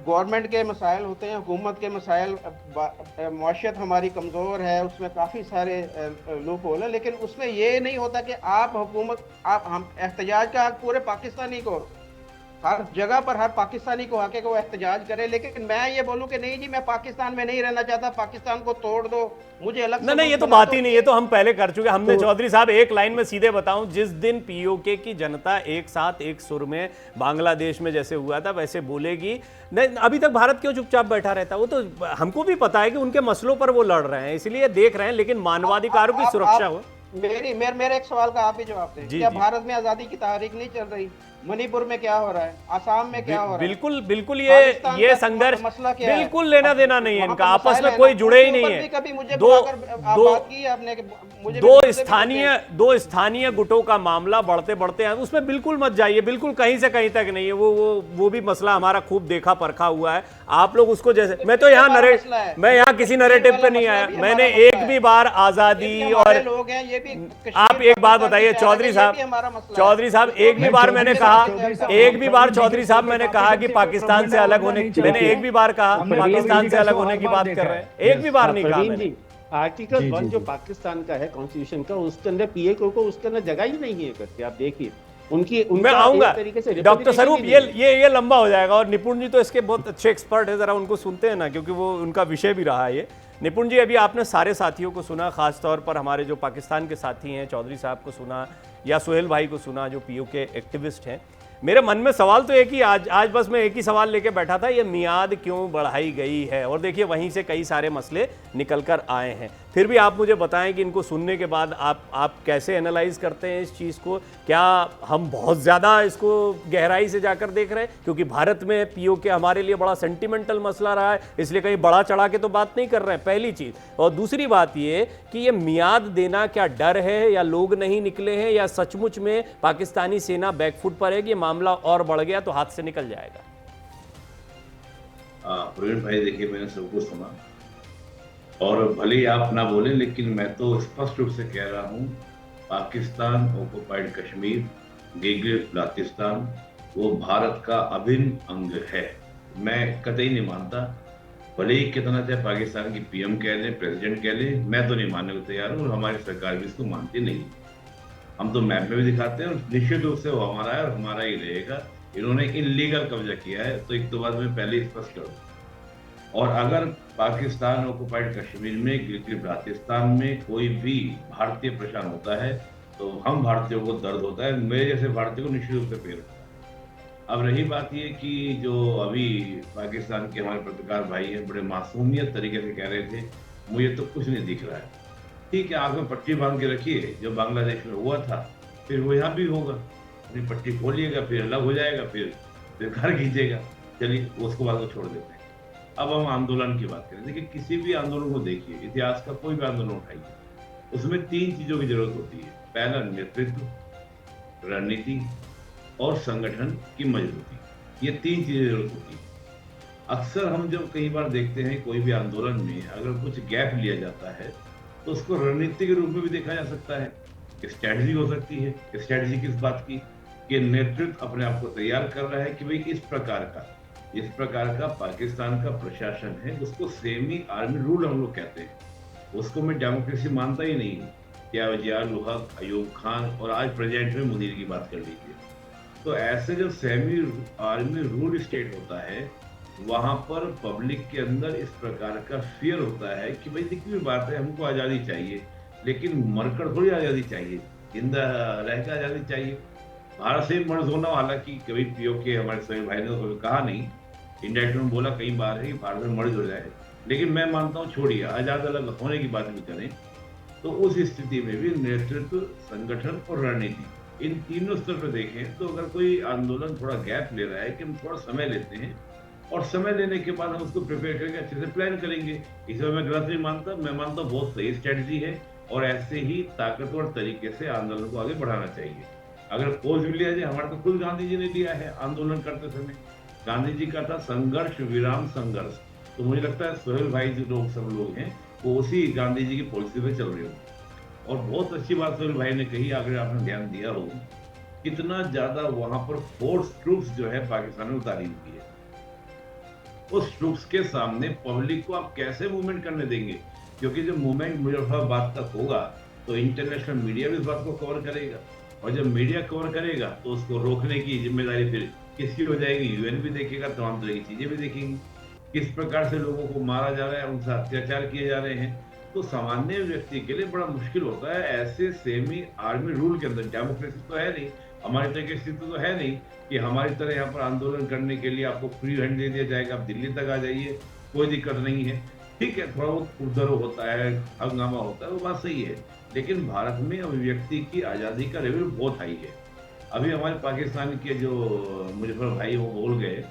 गवर्नमेंट के मसाइल होते हैं, हुकूमत के मसाइल, मौशियत हमारी कमज़ोर है, उसमें काफ़ी सारे लूप होल है, लेकिन उसमें ये नहीं होता कि आप हुकूमत, हम एहतजाज का हक पूरे पाकिस्तानी को, हर जगह पर हर पाकिस्तानी को हक है कि वो एहतजाज करे। लेकिन मैं ये बोलूं कि नहीं जी, मैं पाकिस्तान में नहीं रहना चाहता, पाकिस्तान को तोड़ दो, मुझे अलग से नहीं, ये तो बात ही नहीं, ये तो हम पहले कर चुके। हमने चौधरी साहब एक लाइन में सीधे बताऊं, जिस दिन पीओके की जनता एक साथ एक सुर में बांग्लादेश में जैसे हुआ था वैसे बोलेगी, नहीं अभी तक भारत क्यों चुपचाप बैठा रहता? वो तो हमको भी पता है कि उनके मसलों पर वो लड़ रहे हैं, इसलिए देख रहे हैं, लेकिन मानवाधिकारों की सुरक्षा हो। मेरे एक सवाल का आप ही जवाब दें। क्या भारत में आजादी की तहरीक नहीं चल रही? मणिपुर में क्या हो रहा है, आसाम में क्या हो रहा है? बिल्कुल बिल्कुल, ये संघर्ष बिल्कुल लेना देना नहीं है इनका, आपस में कोई जुड़े ही नहीं है। दो स्थानीय गुटों का मामला बढ़ते बढ़ते हैं, उसमें बिल्कुल मत जाइए, बिल्कुल कहीं से कहीं तक नहीं है। वो भी मसला हमारा खूब देखा परखा हुआ है। आप लोग उसको जैसे, मैं तो मैं यहाँ किसी नरेटिव पे नहीं आया, मैंने एक भी बार आजादी और लोग हैं, ये भी आप एक बात बताइए चौधरी साहब, एक भी बार मैंने कहा, एक भी बार चौधरी साहब मैंने कहा कि पाकिस्तान से अलग होने, मैंने एक भी बार कहा पाकिस्तान से अलग होने की बात कर रहे हैं? एक भी बार नहीं कहा मैंने। आर्टिकल 1 जो पाकिस्तान का है कॉन्स्टिट्यूशन का, उसके अंदर पीएके को उसके अंदर जगह ही नहीं है करके। आप देखिए मैं आऊंगा डॉक्टर स्वरूप, ये लंबा हो जाएगा, और निपुण जी तो इसके बहुत अच्छे एक्सपर्ट है, जरा उनको सुनते हैं ना, क्योंकि वो उनका विषय भी रहा है ये। निपुण जी, अभी आपने सारे साथियों को सुना, खासतौर पर हमारे जो पाकिस्तान के साथी हैं, चौधरी साहब को सुना या सुहेल भाई को सुना जो पीओके एक्टिविस्ट हैं। मेरे मन में सवाल तो एक ही, आज बस मैं एक ही सवाल लेके बैठा था, ये मियाद क्यों बढ़ाई गई है? और देखिए वहीं से कई सारे मसले निकल कर आए हैं। फिर भी आप मुझे बताएं कि इनको सुनने के बाद आप कैसे एनालाइज करते हैं इस चीज़ को? क्या हम बहुत ज़्यादा इसको गहराई से जाकर देख रहे हैं? क्योंकि भारत में पीओके हमारे लिए बड़ा सेंटिमेंटल मसला रहा है, इसलिए कहीं बड़ा चढ़ा के तो बात नहीं कर रहे हैं, पहली चीज़। और दूसरी बात ये कि ये मियाद देना क्या डर है, या लोग नहीं निकले हैं, या सचमुच में पाकिस्तानी सेना बैकफुट पर है कि ये मामला और बढ़ गया तो हाथ से निकल जाएगा? प्रवीण भाई, देखिए मैंने सब कुछ सुना, और भले ही आप ना बोले, लेकिन मैं तो स्पष्ट रूप से कह रहा हूँ, पाकिस्तान ऑक्युपाइड कश्मीर, गिलगित बाल्टिस्तान, वो भारत का अभिन्न अंग है। मैं कतई नहीं मानता, भले ही कितना चाहे पाकिस्तान की पीएम कह लें, प्रेसिडेंट कह लें, मैं तो नहीं मानने को तैयार हूँ, और हमारी सरकार भी इसको मानती नहीं। हम तो मैप में भी दिखाते हैं, और निश्चित रूप से वो हमारा है और हमारा ही रहेगा। इन्होंने इल्लीगल कब्जा किया है, तो एक तो बात मैं पहले स्पष्ट करूँ। और अगर पाकिस्तान ऑक्युपाइड कश्मीर में, गिलगित बाल्टिस्तान में कोई भी भारतीय परेशान होता है, तो हम भारतीयों को दर्द होता है, मेरे जैसे भारतीय को निश्चित रूप से पेड़ होता है। अब रही बात ये कि जो अभी पाकिस्तान के हमारे पत्रकार भाई हैं, बड़े मासूमियत तरीके से कह रहे थे, मुझे तो कुछ नहीं दिख रहा है। ठीक है, आंख में पट्टी बांध के रखिए, जो बांग्लादेश में हुआ था फिर वो यहाँ भी होगा, अपनी पट्टी खोलिएगा, फिर अलग हो जाएगा, फिर घर खींचेगा, चलिए उसको बाद को छोड़ देते हैं। अब हम आंदोलन की बात करें। देखिए, किसी भी आंदोलन को देखिए, इतिहास का कोई भी आंदोलन उठाइए, उसमें 3 चीजों की जरूरत होती है। पहला, नेतृत्व, रणनीति और संगठन की मजबूती। ये 3 चीजें जरूरत होती है। अक्सर हम जब कई बार देखते हैं कोई भी आंदोलन में अगर कुछ गैप लिया जाता है, तो उसको रणनीति के रूप में भी देखा जा सकता है, स्ट्रैटेजी हो सकती है। स्ट्रैटेजी किस बात की? कि नेतृत्व अपने आप को तैयार कर रहा है कि भाई इस प्रकार का पाकिस्तान का प्रशासन है, उसको सेमी आर्मी रूल हम लोग कहते हैं, उसको मैं डेमोक्रेसी मानता ही नहीं हूँ। क्या जियाउल हक, अयूब खान और आज प्रेजेंट में मुनीर की बात कर लीजिए। तो ऐसे जब सेमी आर्मी रूल स्टेट होता है, वहां पर पब्लिक के अंदर इस प्रकार का फियर होता है कि भाई देखिए भी बात है, हमको आज़ादी चाहिए, लेकिन मरकर थोड़ी आज़ादी चाहिए, जिंदा रहकर आज़ादी चाहिए। भारत से मर्ज होना, हालांकि कभी पीओके हमारे सुहेल भाई ने तो कहा नहीं, इंडायरेक्ट में बोला कई बार है कि भारत में मर्ज हो जाए, लेकिन मैं मानता हूँ छोड़िए, आज़ाद अलग होने की बात भी करें तो उस स्थिति में भी नेतृत्व, संगठन और रणनीति, इन तीनों स्तर पर देखें तो अगर कोई आंदोलन थोड़ा गैप ले रहा है कि हम थोड़ा समय लेते हैं, और समय लेने के बाद हम उसको प्रिपेयर करके अच्छे से प्लान करेंगे, इसमें मैं गलत नहीं मानता। मैं मानता हूँ बहुत सही स्ट्रेटजी है, और ऐसे ही ताकतवर तरीके से आंदोलन को आगे बढ़ाना चाहिए। अगर पोज भी लिया जाए, हमारे तो खुद गांधी जी ने लिया है आंदोलन करते समय। गांधी जी का था संघर्ष विराम संघर्ष। तो मुझे लगता है सोहेल भाई जो लोग सब लोग हैं वो उसी गांधी जी की पॉलिसी पे चल रहे हो। और बहुत अच्छी बात सोहेल भाई ने कही, अगर आपने ध्यान दिया हो, कितना ज्यादा वहां पर फोर्स ट्रूप्स जो है पाकिस्तान में उतारी हुई है। उस ट्रूप्स के सामने पब्लिक को आप कैसे मूवमेंट करने देंगे? क्योंकि जब मूवमेंट मुजफ्फराबाद तक होगा तो इंटरनेशनल मीडिया भी इस बात को कवर करेगा, और जब मीडिया कवर करेगा तो उसको रोकने की जिम्मेदारी फिर किसकी हो जाएगी? यूएन भी देखेगा, तमाम तरह की चीजें भी देखेंगी, किस प्रकार से लोगों को मारा जा रहा है, उनसे अत्याचार किए जा रहे हैं। तो सामान्य व्यक्ति के लिए बड़ा मुश्किल होता है ऐसे सेमी आर्मी रूल के अंदर। डेमोक्रेसी तो है नहीं, हमारी तरह की स्थिति तो है नहीं कि हमारी तरह यहाँ पर आंदोलन करने के लिए आपको फ्री हैंड दे दिया जाएगा, आप दिल्ली तक आ जाइए, कोई दिक्कत नहीं है। ठीक है, थोड़ा बहुत उधर होता है, हंगामा होता है, वो बात सही है, लेकिन भारत में अभिव्यक्ति की आज़ादी का लेवल बहुत हाई है। अभी हमारे पाकिस्तान के जो मुजफ्फर भाई वो बोल गए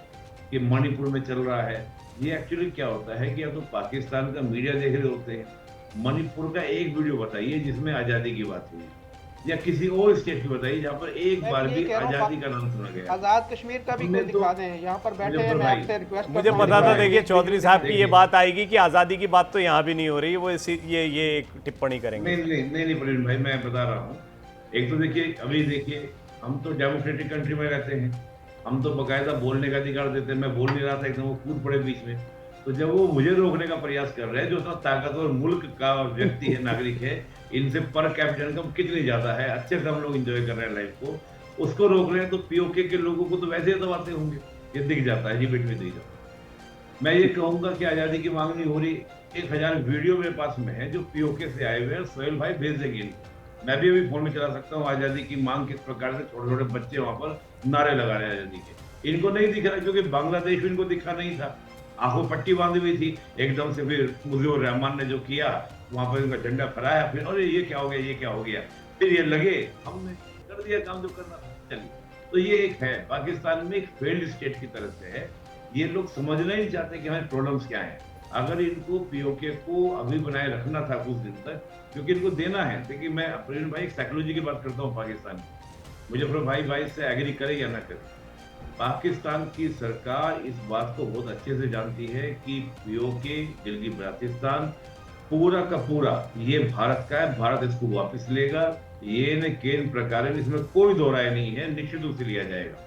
कि मणिपुर में चल रहा है, ये एक्चुअली क्या होता है कि या तो पाकिस्तान का मीडिया देख रहे होते हैं। मणिपुर का एक वीडियो बताइए जिसमें आज़ादी की बात हुई, या किसी और स्टेट की बताइए जहाँ पर एक बार भी आज़ादी का नाम सुना गया। आजाद कश्मीर का भी कोई दिखा दें, यहाँ पर बैठे हैं, मैं आपसे रिक्वेस्ट मुझे पता था, देखिए चौधरी साहब की ये बात आएगी कि आज़ादी की बात तो यहाँ भी नहीं हो रही, वो ये एक टिप्पणी करेंगे। नहीं प्रवीण भाई, मैं बता रहा हूँ। एक तो देखिए, अभी देखिए, हम तो डेमोक्रेटिक कंट्री में रहते हैं, हम तो बाकायदा बोलने का अधिकार देते हैं। मैं बोल नहीं रहा था, एकदम वो कूद पड़े बीच में। तो जब वो मुझे रोकने का प्रयास कर रहे हैं, जो उतना ताकतवर मुल्क का व्यक्ति है, नागरिक है, इनसे पर कैपिटल इनकम कितनी ज्यादा है, अच्छे से हम लोग एंजॉय कर रहे हैं लाइफ को, उसको रोक रहे हैं, तो पीओके के लोगों को तो वैसे ही दबाते होंगे। ये दिख जाता है, डिबेट में दिख जाता है। मैं ये कहूंगा कि आजादी की मांग नहीं हो रही। 1000 वीडियो मेरे पास में है जो पीओके से आए हुए हैं, सोहेल भाई भेज देंगे इनको। मैं भी अभी फोन में चला सकता हूँ आजादी की मांग किस प्रकार से छोटे छोटे बच्चे वहां पर नारे लगा रहे हैं आजादी के। इनको नहीं दिख रहा क्योंकि बांग्लादेश में इनको दिखा नहीं था, आंखों पट्टी बांधी हुई थी। एकदम से फिर मुजीबुर रहमान ने जो किया, वहां पर इनका झंडा फहराया, फिर अरे ये क्या हो गया, ये क्या हो गया, फिर ये लगे हमने कर दिया काम जो करना था। चलिए, तो ये एक है, पाकिस्तान में एक फेल्ड स्टेट की तरफ से है। ये लोग समझना ही नहीं चाहते कि हमारे प्रॉब्लम्स क्या हैं। अगर इनको पीओके को अभी बनाए रखना था कुछ दिन तक, क्योंकि इनको देना है। देखिए, मैं प्रवीण भाई साइकोलॉजी की बात करता हूँ पाकिस्तान की, मुजफ्फर भाई से एग्री करे या ना करे, पाकिस्तान की सरकार इस बात को बहुत अच्छे से जानती है कि पीओके गिलगित बाल्टिस्तान पूरा का पूरा ये भारत का है, भारत इसको वापस लेगा, ये न केन प्रकार, इसमें कोई दो राय नहीं है, निश्चित रूप से लिया जाएगा।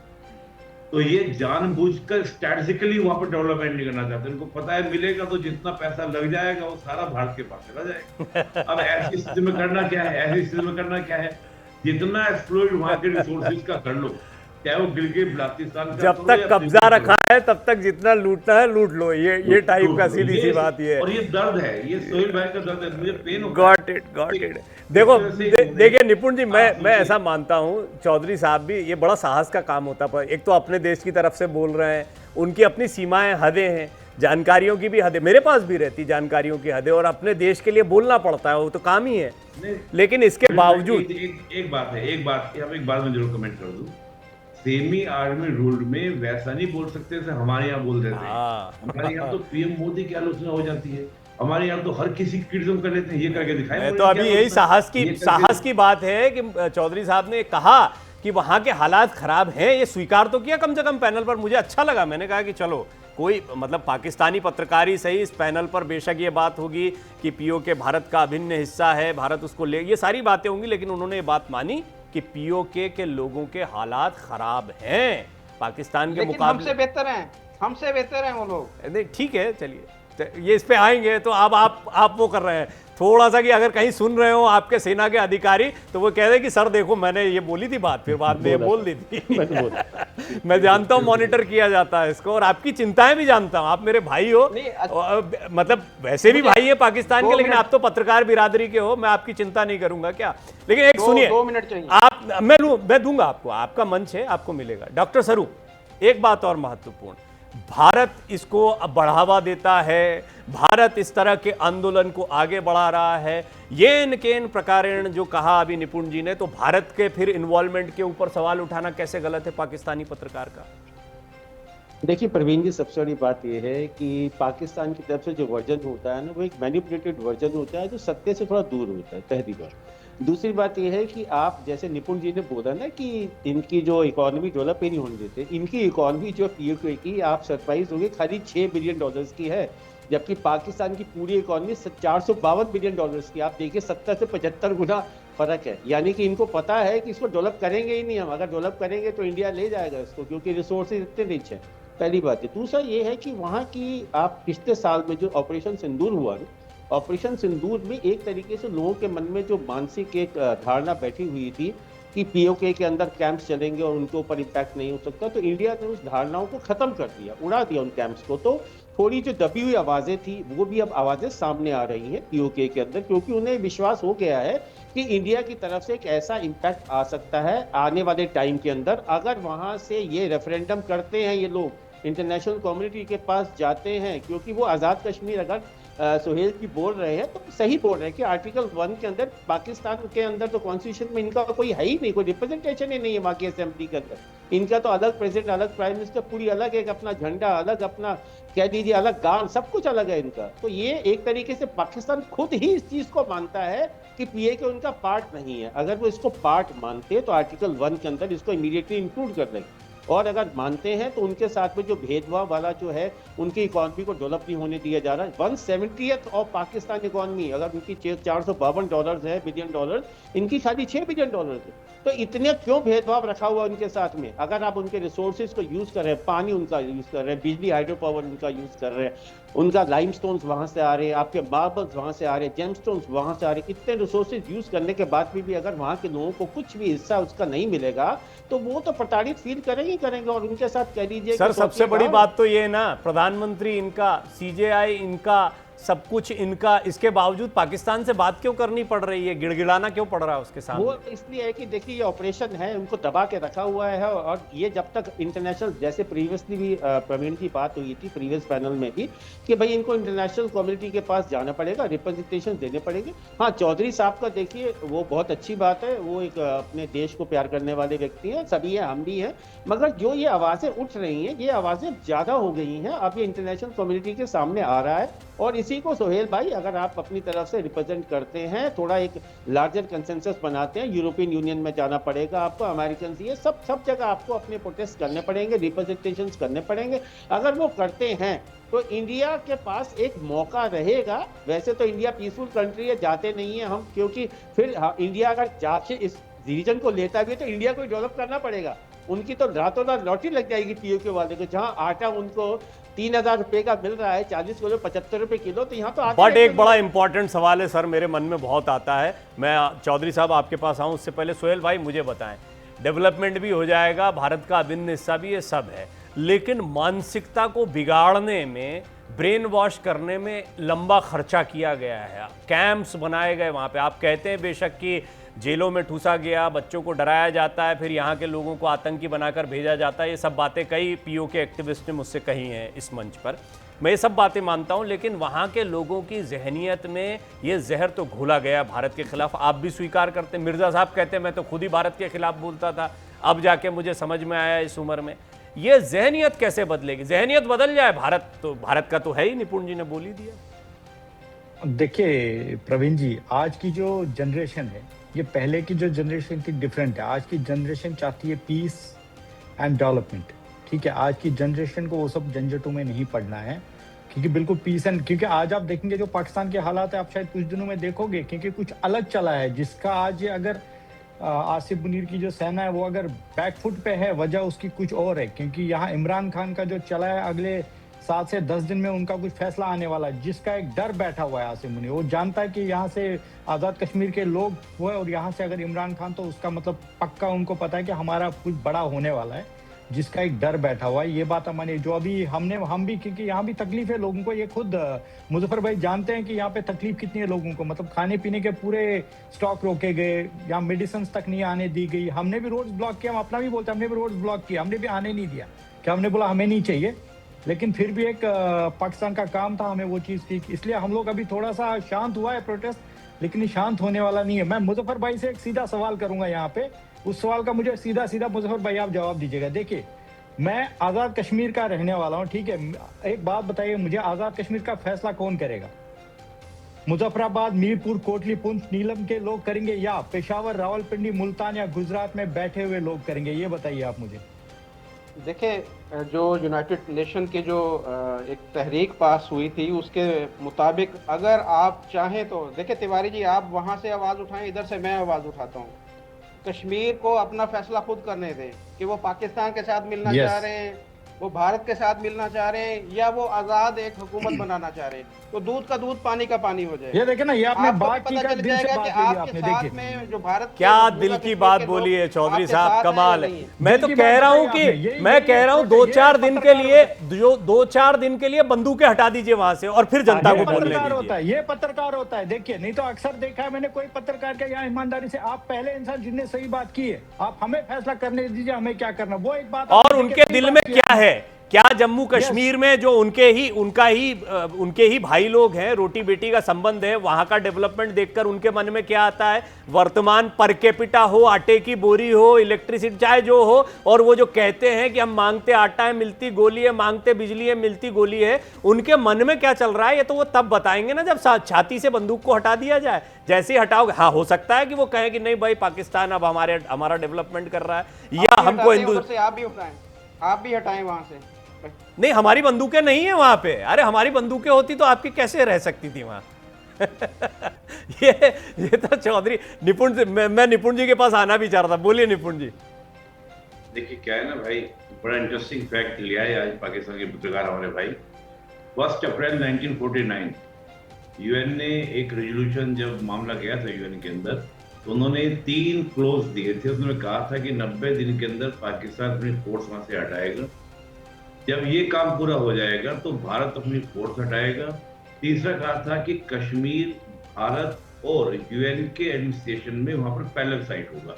तो ये जानबूझकर स्ट्रैटेजिकली वहां पर डेवलपमेंट नहीं करना चाहते। इनको पता है मिलेगा तो जितना पैसा लग जाएगा वो सारा भारत के पास चला जाएगा। अब ऐसी स्थिति में करना क्या है, ऐसी स्थिति में करना क्या है, जितना एक्सप्लोइट वहां के रिसोर्सेज का कर लो, चाहे वो गिलगित बाल्टिस्तान, जब तक कब्जा रखा है तब तक जितना लूटना है लूट लो। ये टाइप का सीधी सी बात ये है। और ये दर्द है, ये सोहेल भाई का दर्द है, मुझे पेन होता है। Got it. देखो देखिए निपुण जी, मैं ऐसा मानता हूँ, चौधरी साहब भी, ये बड़ा साहस का काम होता है। एक तो अपने देश की तरफ से बोल रहे हैं, उनकी अपनी सीमाएं, हदें हैं, जानकारियों की भी हदें, मेरे पास भी रहती जानकारियों की हदें, और अपने देश के लिए बोलना पड़ता है, वो तो काम ही है। लेकिन इसके बावजूद एक बात में जरूर कमेंट कर दूं, सेमी आर्मी रूल में वैसा नहीं बोल सकते जैसे हमारे यहाँ बोल देते हैं। हमारे यहाँ तो पीएम मोदी की आलोचना हो जाती है, हमारे यहाँ तो हर किसी की क्रिटिसिज्म कर लेते हैं, ये करके दिखाएं। तो अभी यही साहस की बात है कि चौधरी साहब ने कहा कि वहां के हालात खराब हैं, ये स्वीकार तो किया कम से कम पैनल पर। मुझे अच्छा लगा, मैंने कहा कि चलो कोई मतलब पाकिस्तानी पत्रकार ही सही, इस पैनल पर बेशक ये बात होगी कि पीओके भारत का अभिन्न हिस्सा है, भारत उसको ले, ये सारी बातें होंगी, लेकिन उन्होंने ये बात मानी कि पीओके के लोगों के हालात खराब हैं पाकिस्तान के मुकाबले। हमसे बेहतर हैं वो लोग। नहीं ठीक है, चलिए ये इस पे आएंगे। तो अब आप वो कर रहे हैं थोड़ा सा कि अगर कहीं सुन रहे हो आपके सेना के अधिकारी, तो वो कह रहे कि सर देखो मैंने ये बोली थी बात, फिर बाद में ये बोल दी थी। मैं जानता हूँ मॉनिटर किया जाता है इसको, और आपकी चिंताएं भी जानता हूँ, आप मेरे भाई हो, मतलब वैसे भी भाई है पाकिस्तान के, लेकिन आप तो पत्रकार बिरादरी के हो, मैं आपकी चिंता नहीं करूंगा क्या। लेकिन एक सुनिए, 2 मिनट चाहिए आप, मैं दूंगा आपको, आपका मंच है, आपको मिलेगा। डॉक्टर स्वरूप, एक बात और महत्वपूर्ण, भारत इसको बढ़ावा देता है, भारत इस तरह के आंदोलन को आगे बढ़ा रहा है, ये केन प्रकारेण जो कहा अभी निपुण जी ने, तो भारत के फिर इन्वॉल्वमेंट के ऊपर सवाल उठाना कैसे गलत है पाकिस्तानी पत्रकार का? देखिए प्रवीण जी, सबसे बड़ी बात यह है कि पाकिस्तान की तरफ से जो वर्जन होता है ना, वो एक मैनिपुलेटेड वर्जन होता है जो सत्य से थोड़ा दूर होता है, पहली बात। दूसरी बात यह है कि आप जैसे निपुण जी ने बोला ना कि इनकी जो इकोनॉमी डेवलप ही नहीं होने देते, इनकी इकोनॉमी जो पीओके की आप सरप्राइज होंगे खाली $6 बिलियन की है, जबकि पाकिस्तान की पूरी इकोनॉमी $452 बिलियन की। आप देखिए 70 से 75 गुना फर्क है। यानी कि इनको पता है कि इसको डेवलप करेंगे ही नहीं हम, अगर डेवलप करेंगे तो इंडिया ले जाएगा इसको, क्योंकि रिसोर्सेज इतने रिच है। पहली बात है। दूसरा ये है कि वहाँ की आप पिछले साल में जो ऑपरेशन सिंदूर हुआ ना, ऑपरेशन सिंदूर में एक तरीके से लोगों के मन में जो मानसिक एक धारणा बैठी हुई थी कि पीओके के अंदर कैंप्स चलेंगे और उनके ऊपर इम्पैक्ट नहीं हो सकता, तो इंडिया ने उस धारणाओं को खत्म कर दिया, उड़ा दिया उन कैंप्स को। तो थोड़ी जो दबी हुई आवाजें थी वो भी अब आवाजें सामने आ रही हैं पीओके के अंदर, क्योंकि उन्हें विश्वास हो गया है कि इंडिया की तरफ से एक ऐसा इम्पैक्ट आ सकता है आने वाले टाइम के अंदर। अगर वहां से ये रेफरेंडम करते हैं, ये लोग इंटरनेशनल कम्युनिटी के पास जाते हैं, क्योंकि वो आज़ाद कश्मीर अगर सुहेल की बोल रहे हैं तो सही बोल रहे हैं कि आर्टिकल 1 के अंदर पाकिस्तान के अंदर तो कॉन्स्टिट्यूशन में इनका कोई है ही नहीं, कोई रिप्रेजेंटेशन ही नहीं है वहाँ की असेंबली के अंदर। इनका तो अलग प्रेसिडेंट, अलग प्राइम मिनिस्टर, पूरी अलग एक अपना झंडा, अलग अपना कह दीजिए अलग गान, सब कुछ अलग है इनका। तो ये एक तरीके से पाकिस्तान खुद ही इस चीज को मानता है कि पीओके उनका पार्ट नहीं है। अगर वो इसको पार्ट मानते तो आर्टिकल 1 के अंदर इसको इमीडिएटली इंक्लूड कर देंगे, और अगर मानते हैं तो उनके साथ में जो भेदभाव वाला जो है उनकी इकोनॉमी को डेवलप नहीं होने दिया जा रहा है। 1/70 ऑफ पाकिस्तान इकोनॉमी अगर उनकी $452 है बिलियन, इनकी खाली $6 बिलियन है। तो इतने क्यों भेदभाव रखा हुआ उनके साथ में? अगर आप उनके रिसोर्सेज को यूज कर रहे हैं, पानी उनका यूज कर रहे हैं, बिजली हाइड्रो पावर उनका यूज कर रहे हैं, उनका लाइमस्टोन्स वहां से आ रहे हैं, आपके मार्बल्स वहां से आ रहे हैं, जेमस्टोन्स वहां से आ रहे हैं, इतने रिसोर्सेज यूज करने के बाद भी अगर वहां के लोगों को कुछ भी हिस्सा उसका नहीं मिलेगा तो वो तो प्रताड़ित फील करेंगे। और उनके साथ कह लीजिए सर सबसे बड़ी बात तो ये ना, प्रधानमंत्री इनका, सीजेआई इनका, सब कुछ इनका, इसके बावजूद पाकिस्तान से बात क्यों करनी पड़ रही है, गिड़गिड़ाना क्यों पड़ रहा है उसके सामने? वो इसलिए है कि देखिए ये ऑपरेशन है, उनको दबा के रखा हुआ है। और ये जब तक इंटरनेशनल, जैसे प्रीवियसली भी प्रवीण की बात हुई थी प्रीवियस पैनल में भी, कि भाई इनको इंटरनेशनल कम्युनिटी के पास जाना पड़ेगा, रिप्रेजेंटेशन देने पड़ेंगे। हाँ, चौधरी साहब का देखिए वो बहुत अच्छी बात है, वो एक अपने देश को प्यार करने वाले व्यक्ति हैं, सभी हैं, हम भी हैं, मगर जो ये आवाजें उठ रही हैं, ये आवाजें ज्यादा हो गई हैं। अब ये इंटरनेशनल कम्युनिटी के सामने आ रहा है, और इसी को सोहेल भाई अगर आप अपनी तरफ से रिप्रेजेंट करते हैं, थोड़ा एक लार्जर कंसेंसस बनाते हैं, यूरोपियन यूनियन में जाना पड़ेगा आपको, अमेरिकन ये सब जगह आपको अपने प्रोटेस्ट करने पड़ेंगे, रिप्रेजेंटेशंस करने पड़ेंगे। अगर वो करते हैं तो इंडिया के पास एक मौका रहेगा। वैसे तो इंडिया पीसफुल कंट्री है, जाते नहीं है हम, क्योंकि फिर इंडिया अगर जाके इस रीजन को लेता भी है तो इंडिया को डेवलप करना पड़ेगा। उनकी तो रातों रात लॉटरी लग जाएगी पीओके वाले को, जहां आटा उनको 3000 रुपए का मिल रहा है, 40 किलो 75 रुपए किलो, तो यहाँ तो बट एक बड़ा इंपॉर्टेंट सवाल है सर, मेरे मन में बहुत आता है। मैं चौधरी साहब आपके पास आऊं उससे पहले सोहेल भाई मुझे बताएं, डेवलपमेंट भी हो जाएगा, भारत का अभिन्न हिस्सा भी, ये सब है, लेकिन मानसिकता को बिगाड़ने में, ब्रेन वॉश करने में लंबा खर्चा किया गया है, कैंप्स बनाए गए वहाँ पे। आप कहते हैं बेशक कि जेलों में ठूसा गया, बच्चों को डराया जाता है, फिर यहाँ के लोगों को आतंकी बनाकर भेजा जाता है, ये सब बातें कई पीओके एक्टिविस्ट ने मुझसे कही हैं इस मंच पर, मैं ये सब बातें मानता हूँ, लेकिन वहाँ के लोगों की जहनीत में ये जहर तो घोला गया भारत के खिलाफ। आप भी स्वीकार करते, मिर्जा साहब कहते हैं मैं तो खुद ही भारत के खिलाफ बोलता था, अब जाके मुझे समझ में आया इस उम्र में। ये जहनीत कैसे बदलेगी? जहनीत बदल जाए, भारत का तो है ही, निपुण जी ने बोल ही दिया। देखिए प्रवीण जी, आज की जो जनरेशन है, ये पहले की जो जनरेशन थी डिफरेंट है। आज की जनरेशन चाहती है पीस एंड डेवलपमेंट, ठीक है। आज की जनरेशन को वो सब झंझटों में नहीं पड़ना है, क्योंकि बिल्कुल पीस एंड, क्योंकि आज आप देखेंगे जो पाकिस्तान के हालात है, आप शायद कुछ दिनों में देखोगे, क्योंकि कुछ अलग चला है, जिसका आज अगर आसिफ मुनीर की जो सेना है वो अगर बैकफुट पे है, वजह उसकी कुछ और है, क्योंकि यहाँ इमरान खान का जो चला है, अगले 7 से 10 दिन में उनका कुछ फैसला आने वाला है, जिसका एक डर बैठा हुआ है आसिफ मुनीर। वो जानता है कि यहाँ से आज़ाद कश्मीर के लोग हुए और यहाँ से अगर इमरान खान, तो उसका मतलब पक्का उनको पता है कि हमारा कुछ बड़ा होने वाला है, जिसका एक डर बैठा हुआ है। ये बात मानिए, जो अभी हम भी, क्योंकि यहाँ भी तकलीफ है लोगों को, ये खुद मुजफ्फर भाई जानते हैं कि यहाँ पे तकलीफ कितनी है लोगों को, मतलब खाने पीने के पूरे स्टॉक रोके गए, यहाँ मेडिसिन तक नहीं आने दी गई। हमने भी रोड्स ब्लॉक किया, हम अपना भी बोलते हैं, हमने भी रोड्स ब्लॉक किया, हमने भी आने नहीं दिया, कि हमने बोला हमें नहीं चाहिए, लेकिन फिर भी एक पाकिस्तान का काम था, हमें वो चीज़ थी, इसलिए हम लोग अभी थोड़ा सा शांत हुआ है प्रोटेस्ट, लेकिन ये शांत होने वाला नहीं है। मैं मुजफ्फर भाई से एक सीधा सवाल करूंगा यहाँ पे, उस सवाल का मुझे सीधा मुजफ्फर भाई आप जवाब दीजिएगा। देखिए, मैं आज़ाद कश्मीर का रहने वाला हूँ, ठीक है, एक बात बताइए मुझे, आज़ाद कश्मीर का फैसला कौन करेगा? मुजफ्फराबाद, मीरपुर, कोटली, पुंछ, नीलम के लोग करेंगे या पेशावर, रावलपिंडी, मुल्तान या गुजरात में बैठे हुए लोग करेंगे? ये बताइए आप मुझे। देखिए, जो यूनाइटेड नेशन की जो एक तहरीक पास हुई थी उसके मुताबिक अगर आप चाहें तो देखिए तिवारी जी, आप वहां से आवाज़ उठाएं, इधर से मैं आवाज़ उठाता हूँ। कश्मीर को अपना फैसला खुद करने दें कि वो पाकिस्तान के साथ मिलना Yes. चाह रहे हैं, वो भारत के साथ मिलना चाह रहे हैं, या वो आज़ाद एक हुकूमत बनाना चाह रहे हैं। तो दूध का दूध, पानी का पानी हो जाए। ये देखे ना, ये आपने आपको बात की पता का चल दिल से जाएगा बात कि कही आपके आपने, साथ देखिए में जो भारत क्या के दिल पूरा की कश्मीर बात के बोली है लोग चौधरी आपके साहब, साथ हैं कमाल या है। नहीं है? मैं दिल तो की कह बात रहा हूं बताई कि आपने, मैं कह रहा हूं ये 2-4 दिन के लिए पत्रकार 2-4 दिन के लिए बंदूकें हटा दीजिए वहां से और फिर जनता ये को बोलने पत्रकार होता दीजिए। है, ये पत्रकार होता है। देखिए, नहीं तो अक्सर देखा है मैंने, कोई पत्रकार के यहाँ ईमानदारी से, आप पहले इंसान जिनने सही बात की है, आप हमें फैसला करने दीजिए हमें क्या करना। वो एक बात और आपने उनके सही दिल बात में की क्या आपने। है, क्या जम्मू कश्मीर में जो उनके ही भाई लोग हैं, रोटी बेटी का संबंध है, वहां का डेवलपमेंट देखकर उनके मन में क्या आता है? वर्तमान पर कैपिटा हो, आटे की बोरी हो, इलेक्ट्रिसिटी चाहे जो हो, और वो जो कहते हैं कि हम मांगते आटा है मिलती गोली है, मांगते बिजली है मिलती गोली है, उनके मन में क्या चल रहा है ये तो वो तब बताएंगे ना जब छाती से बंदूक को हटा दिया जाए। जैसे ही हटाओगे, हाँ हो सकता है कि वो कहें कि नहीं भाई पाकिस्तान अब हमारा डेवलपमेंट कर रहा है, या हमको हिंदू, आप भी उठाएं, आप भी हटाएं वहां से। नहीं हमारी बंदूकें नहीं है वहां पे। अरे हमारी बंदूकें होती तो आपकी कैसे रह सकती थी वहां? ये तो चौधरी निपुण से मैं निपुण जी के पास आना भी चाह रहा था। बोलिए निपुण जी। देखिए क्या है ना भाई, बड़ा इंटरेस्टिंग फैक्ट लिया है आज पाकिस्तान के पत्रकार हमारे भाई। 1 अप्रैल 1949 यूएन ने एक रेजोल्यूशन, जब मामला गया था यूएन के अंदर, तो उन्होंने 3 क्लोज दिए थे। उन्होंने कहा था कि 90 दिन के अंदर पाकिस्तान अपनी फोर्स वहां से हटाएगा। जब ये काम पूरा हो जाएगा तो भारत अपनी फोर्स हटाएगा। तीसरा कहा था कि कश्मीर भारत और यूएन के एडमिनिस्ट्रेशन में वहां पर पैलेट साइट होगा।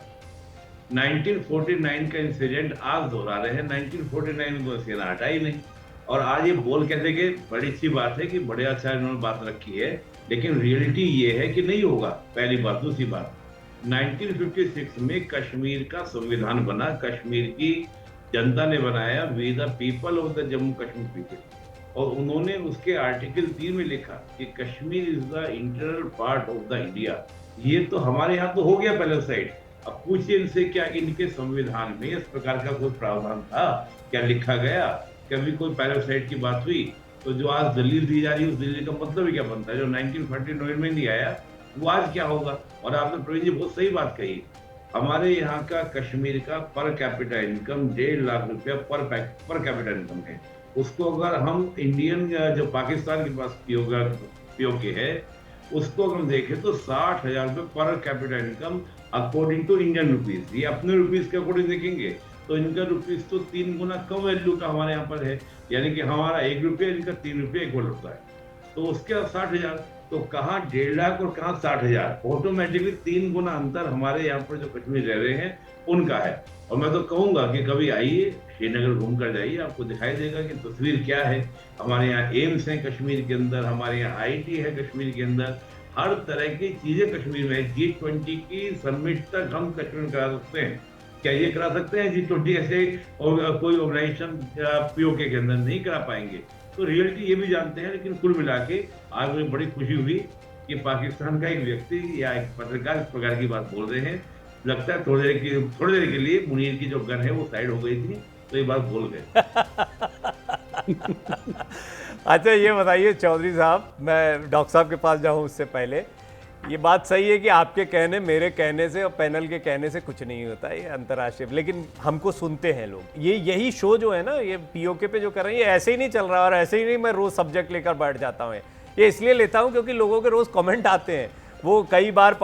1949 का इंसिडेंट आज दोहरा रहे हैं। 1949 में तो सेना हटा ही नहीं, और आज ये बोल कहते कि बड़ी अच्छी बात है कि बड़े अच्छा इन्होंने बात रखी है, लेकिन रियलिटी ये है कि नहीं होगा। पहली बात। दूसरी बात, 1956 में कश्मीर का संविधान बना, कश्मीर की जनता ने बनाया, we the people of the Jammu Kashmir people, और उन्होंने उसके आर्टिकल 3 में लिखा कि Kashmir is the internal part of the India. ये तो हमारे यहाँ तो हो गया पहले साइड। अब पूछिए इनसे, क्या इनके संविधान में इस प्रकार का कोई प्रावधान था? क्या लिखा गया? कभी कोई पैरासाइट की बात हुई? तो जो आज दलील दी जा रही है उस दलील का मतलब ही क्या बनता है? जो 1949 में नहीं आया वो आज क्या होगा? और आपने प्रवीण जी बहुत सही बात कही, हमारे यहाँ का कश्मीर का पर कैपिटा इनकम 1.5 लाख रुपया पर कैपिटा इनकम है। उसको अगर हम इंडियन जो पाकिस्तान के पास पीओके है उसको अगर हम देखें तो 60,000 रुपये per capita income according to Indian rupees. ये अपने रुपीज के अकॉर्डिंग देखेंगे तो इनका रुपीज तो 3 गुना कम वैल्यू का हमारे यहाँ पर है, यानी कि हमारा 1 रुपया, इनका 3 रुपये इक्वल होता है। तो उसके 60,000, तो कहाँ 1.5 लाख और कहाँ 60,000, ऑटोमेटिकली 3 गुना अंतर हमारे यहाँ पर जो कश्मीर रह रहे हैं उनका है। और मैं तो कहूंगा कि कभी आइए श्रीनगर घूम कर जाइए, आपको दिखाई देगा कि तस्वीर क्या है। हमारे यहाँ एम्स है कश्मीर के अंदर, हमारे यहाँ IIT है कश्मीर के अंदर, हर तरह की चीजें कश्मीर में है। G20 की समिट तक हम कश्मीर में करा सकते हैं। क्या ये करा सकते हैं G20 ऐसे कोई ऑर्गेनाइजेशन पीओके के अंदर नहीं करा पाएंगे? तो रियलिटी ये भी जानते हैं। लेकिन कुल मिला के आज मुझे बड़ी खुशी हुई कि पाकिस्तान का एक व्यक्ति या एक पत्रकार इस प्रकार की बात बोल रहे हैं। लगता है थोड़ी देर के लिए मुनीर की जो गन है वो साइड हो गई थी, तो ये बात भूल गए। अच्छा ये बताइए चौधरी साहब, मैं डॉक्टर साहब के पास जाऊं उससे पहले, ये बात सही है कि आपके कहने, मेरे कहने से और पैनल के कहने से कुछ नहीं होता, ये अंतर्राष्ट्रीय, लेकिन हमको सुनते हैं लोग। ये यही शो जो है ना, ये पीओके पे जो कर रहे हैं, ये ऐसे ही नहीं चल रहा, और ऐसे ही नहीं मैं रोज सब्जेक्ट लेकर बैठ जाता हूँ। ये इसलिए लेता हूँ क्योंकि लोगों के रोज कमेंट आते हैं, वो कई बार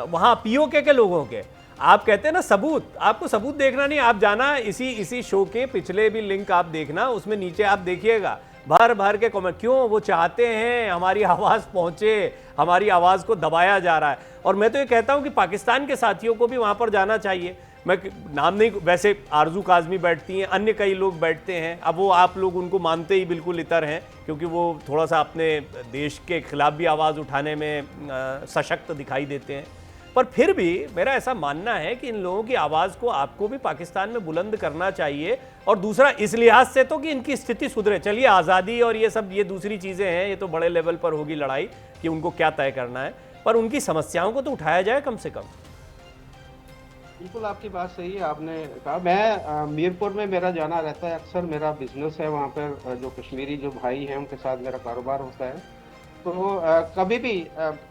वहाँ पीओके के लोगों के, आप कहते हैं ना सबूत, आपको सबूत देखना नहीं, आप जाना इसी शो के पिछले भी लिंक आप देखना, उसमें नीचे आप देखिएगा भर भर के कमेंट। क्यों? वो चाहते हैं हमारी आवाज़ पहुंचे, हमारी आवाज़ को दबाया जा रहा है। और मैं तो ये कहता हूं कि पाकिस्तान के साथियों को भी वहां पर जाना चाहिए। मैं नाम नहीं, वैसे आरजू काजमी बैठती हैं, अन्य कई लोग बैठते हैं। अब वो आप लोग उनको मानते ही बिल्कुल इतर हैं, क्योंकि वो थोड़ा सा अपने देश के खिलाफ भी आवाज़ उठाने में सशक्त दिखाई देते हैं। पर फिर भी मेरा ऐसा मानना है कि इन लोगों की आवाज़ को आपको भी पाकिस्तान में बुलंद करना चाहिए। और दूसरा इस लिहाज से तो कि इनकी स्थिति सुधरे। चलिए आज़ादी और ये सब ये दूसरी चीज़ें हैं, ये तो बड़े लेवल पर होगी लड़ाई, कि उनको क्या तय करना है, पर उनकी समस्याओं को तो उठाया जाए कम से कम। बिल्कुल आपकी बात सही है। आपने कहा, मैं मीरपुर में मेरा जाना रहता है अक्सर, मेरा बिजनेस है वहाँ पर, जो कश्मीरी जो भाई हैं उनके साथ मेरा कारोबार होता है। तो कभी भी